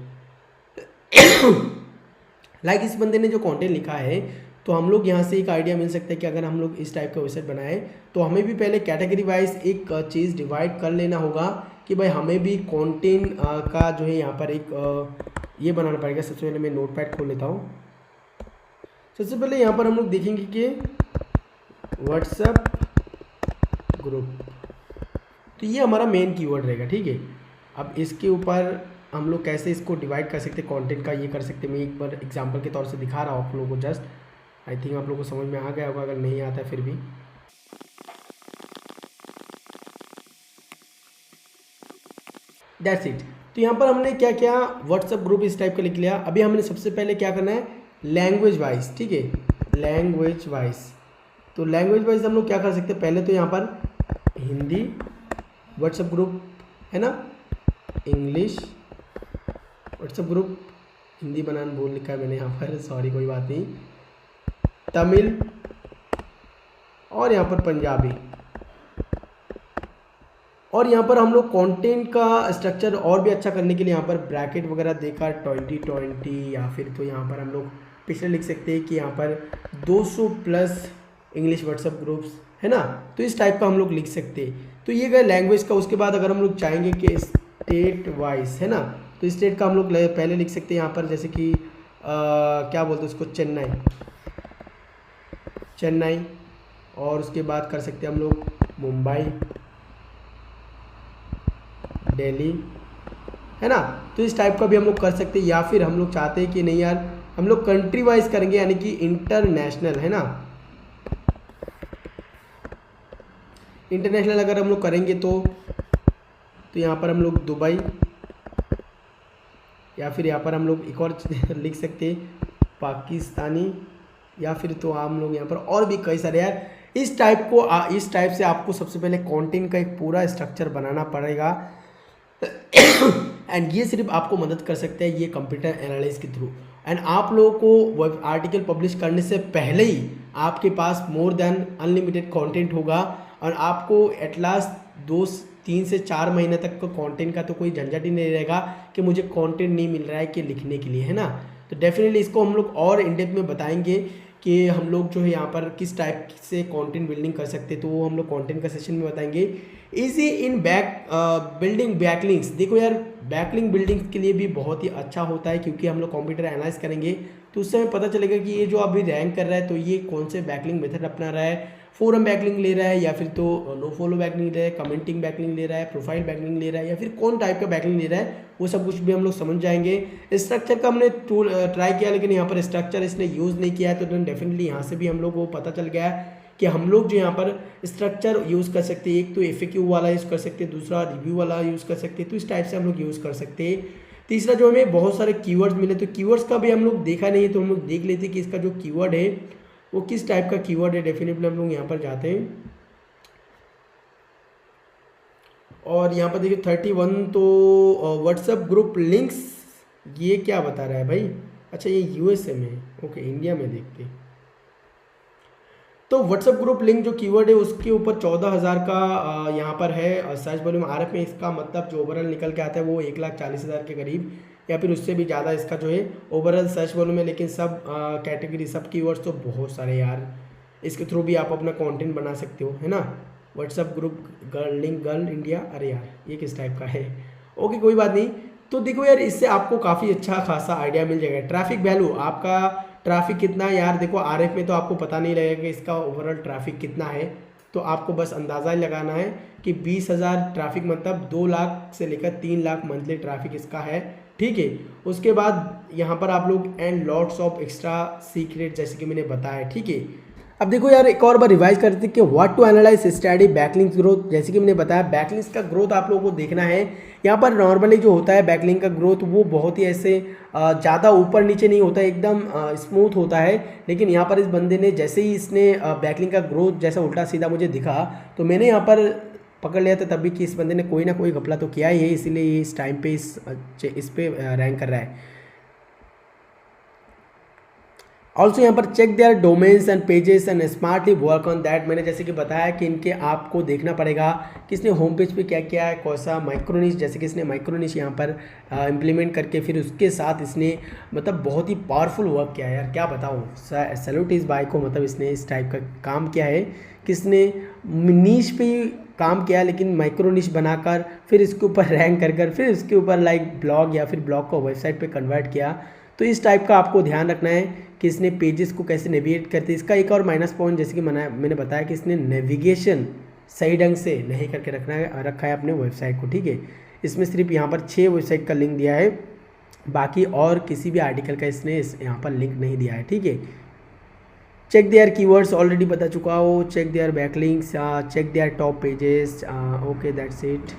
लाइक इस बंदे ने जो कंटेंट लिखा है, तो हम लोग यहाँ से एक आइडिया मिल सकता है कि अगर हम लोग इस टाइप का वेबसाइट बनाएं तो हमें भी पहले कैटेगरी वाइज एक चीज़ डिवाइड कर लेना होगा कि भाई हमें भी कंटेंट का जो है यहाँ पर एक ये बनाना पड़ेगा। सबसे पहले मैं नोटपैड खोल लेता हूँ। सबसे पहले यहाँ पर हम लोग देखेंगे कि व्हाट्सएप ग्रुप, तो ये हमारा मेन कीवर्ड रहेगा, ठीक है। अब इसके ऊपर हम लोग कैसे इसको डिवाइड कर सकते हैं, कंटेंट का ये कर सकते हैं। मैं एक बार एग्जांपल के तौर से दिखा रहा हूँ आप लोगों को, जस्ट आई थिंक आप लोगों को समझ में आ गया होगा, अगर नहीं आता है फिर भी। That's it. तो यहाँ पर हमने क्या क्या व्हाट्सएप ग्रुप इस टाइप का लिख लिया। अभी हमने सबसे पहले क्या करना है, लैंग्वेज वाइज, ठीक है, लैंग्वेज वाइज। तो लैंग्वेज वाइज हम लोग क्या कर सकते हैं, पहले तो यहाँ पर हिंदी व्हाट्सएप ग्रुप है ना, इंग्लिश व्हाट्सएप ग्रुप, हिंदी बनान बोल लिखा है मैंने यहाँ पर, सॉरी कोई बात नहीं, तमिल और यहाँ पर पंजाबी। और यहाँ पर हम लोग कंटेंट का स्ट्रक्चर और भी अच्छा करने के लिए यहाँ पर ब्रैकेट वगैरह देकर 2020 या फिर तो यहाँ पर हम लोग पिछले लिख सकते हैं कि यहाँ पर 200 प्लस इंग्लिश व्हाट्सएप ग्रुप्स है ना, तो इस टाइप का हम लोग लिख सकते हैं। तो ये गए लैंग्वेज का। उसके बाद अगर हम लोग चाहेंगे कि स्टेट वाइज है ना, तो स्टेट का हम लोग पहले लिख सकते हैं यहाँ पर, जैसे कि क्या बोलते हैं उसको, चेन्नई। और उसके बाद कर सकते हैं हम लोग मुंबई, दिल्ली है ना, तो इस टाइप का भी हम लोग कर सकते हैं। या फिर हम लोग चाहते हैं कि नहीं यार, हम लोग कंट्री वाइज करेंगे, यानी कि इंटरनेशनल है ना, इंटरनेशनल अगर हम लोग करेंगे तो यहाँ पर हम लोग दुबई, या फिर यहाँ पर हम लोग एक और लिख सकते हैं पाकिस्तानी, या फिर तो हम लोग यहाँ पर और भी कई सारे यार इस टाइप से आपको सबसे पहले कंटेंट का एक पूरा स्ट्रक्चर बनाना पड़ेगा। एंड ये सिर्फ आपको मदद कर सकते हैं ये कंप्यूटर एनालिसिस के थ्रू। एंड आप लोगों को वेब आर्टिकल पब्लिश करने से पहले ही आपके पास मोर देन अनलिमिटेड कंटेंट होगा, और आपको एट लास्ट 3 से 4 महीने तक का कंटेंट का तो कोई झंझट ही नहीं रहेगा कि मुझे कंटेंट नहीं मिल रहा है कि लिखने के लिए, है ना। तो डेफिनेटली इसको हम लोग और इन डेप्थ में बताएंगे कि हम लोग जो है यहाँ पर किस टाइप से कंटेंट बिल्डिंग कर सकते हैं, तो वो हम लोग कंटेंट का सेशन में बताएंगे। Easy in building backlinks. देखो यार, बैकलिंक बिल्डिंग के लिए भी बहुत ही अच्छा होता है, क्योंकि हम लोग कंप्यूटर एनालाइज करेंगे तो उससे हमें पता चलेगा कि ये जो अभी रैंक कर रहा है तो ये कौन से बैकलिंक मेथड अपना रहा है, फोरम बैकलिंक ले रहा है या फिर तो नो फॉलो बैकलिंक ले रहा है, कमेंटिंग बैकलिंक ले रहा है, प्रोफाइल बैकलिंक ले रहा है, या फिर कौन टाइप का बैकलिंक ले रहा है, वो सब कुछ भी हम लोग समझ जाएंगे। स्ट्रक्चर का हमने टूल ट्राई किया, लेकिन यहाँ पर स्ट्रक्चर इसने यूज़ नहीं किया है, तो डेफिनेटली यहाँ से भी हम लोग को पता चल गया कि हम लोग जो यहाँ पर स्ट्रक्चर यूज़ कर सकते हैं। एक तो FAQ वाला यूज़ कर सकते हैं, दूसरा रिव्यू वाला यूज़ कर सकते हैं, तो इस टाइप से हम लोग यूज़ कर सकते हैं। तीसरा जो हमें बहुत सारे कीवर्ड्स मिले, तो कीवर्ड्स का भी हम लोग देखा नहीं है, तो हम लोग देख लेते हैं कि इसका जो कीवर्ड है वो किस टाइप का कीवर्ड है। डेफिनेटली हम लोग यहाँ पर जाते हैं और यहाँ पर देखिए 31, तो व्हाट्सएप ग्रुप लिंक्स, ये क्या बता रहा है भाई, अच्छा ये USA में, ओके इंडिया में देखते हैं। तो व्हाट्सएप ग्रुप लिंक जो कीवर्ड है उसके ऊपर 14,000 का यहाँ पर है सर्च वॉल्यूम RF में। इसका मतलब जो ओवरऑल निकल के आता है वो 1,40,000 के करीब, या फिर उससे भी ज़्यादा इसका जो है ओवरऑल सर्च वॉल्यूम है। लेकिन सब कैटेगरी, सब कीवर्ड्स तो बहुत सारे यार, इसके थ्रू भी आप अपना कंटेंट बना सकते हो, है ना। WhatsApp group link girl India, अरे यार ये किस टाइप का है, ओके कोई बात नहीं। तो देखो यार, इससे आपको काफ़ी अच्छा खासा आइडिया मिल जाएगा। ट्रैफिक वैल्यू, आपका ट्रैफिक कितना है यार, देखो RF में तो आपको पता नहीं लगेगा कि इसका ओवरऑल ट्रैफिक कितना है, तो आपको बस अंदाज़ा ही लगाना है कि 20,000 ट्रैफिक मतलब 2 लाख से लेकर 3 लाख मंथली ट्रैफिक इसका है, ठीक है। उसके बाद यहाँ पर आप लोग and lots of extra secret, जैसे कि मैंने बताया, ठीक है। अब देखो यार, एक और बार रिवाइज करते हैं कि what to analyse study backlinks growth. जैसे कि मैंने बताया, बैकलिंक्स का ग्रोथ आप लोगों को देखना है। यहाँ पर नॉर्मली जो होता है बैकलिंक का ग्रोथ, वो बहुत ही ऐसे ज़्यादा ऊपर नीचे नहीं होता है, एकदम स्मूथ होता है। लेकिन यहाँ पर इस बंदे ने, जैसे ही इसने बैकलिंक का ग्रोथ जैसा उल्टा सीधा मुझे दिखा, तो मैंने यहाँ पर पकड़ लिया था तब भी कि इस बंदे ने कोई ना कोई घपला तो किया ही है, इसीलिए ये इस टाइम पे इस पे रैंक कर रहा है। ऑल्सो यहाँ पर check their domains and pages and smartly work on that. मैंने जैसे कि बताया कि इनके आपको देखना पड़ेगा कि इसने होम पेज पे क्या किया है, कौन सा माइक्रोनिश, जैसे कि इसने माइक्रोनिश यहाँ पर इम्प्लीमेंट करके फिर उसके साथ इसने मतलब बहुत ही पावरफुल वर्क किया है यार, क्या बताऊँ। सैल्यूट इस बाय को, मतलब इसने इस टाइप का काम किया है कि इसने नीश पे काम किया, लेकिन माइक्रो निश बनाकर फिर इसके ऊपर रैंक कर फिर इसके ऊपर लाइक ब्लॉग या फिर ब्लॉग को वेबसाइट पे कन्वर्ट किया। तो इस टाइप का आपको ध्यान रखना है कि इसने पेजेस को कैसे नेविगेट करते। इसका एक और माइनस पॉइंट, जैसे कि मैंने बताया कि इसने नेविगेशन सही ढंग से नहीं करके रखा है अपने वेबसाइट को, ठीक है। इसमें सिर्फ यहाँ पर 6 वेबसाइट का लिंक दिया है, बाकी और किसी भी आर्टिकल का इसने यहाँ पर लिंक नहीं दिया है, ठीक है। चेक देयर कीवर्ड्स ऑलरेडी बता चुका हो, check their backlinks, check their top pages, okay that's it.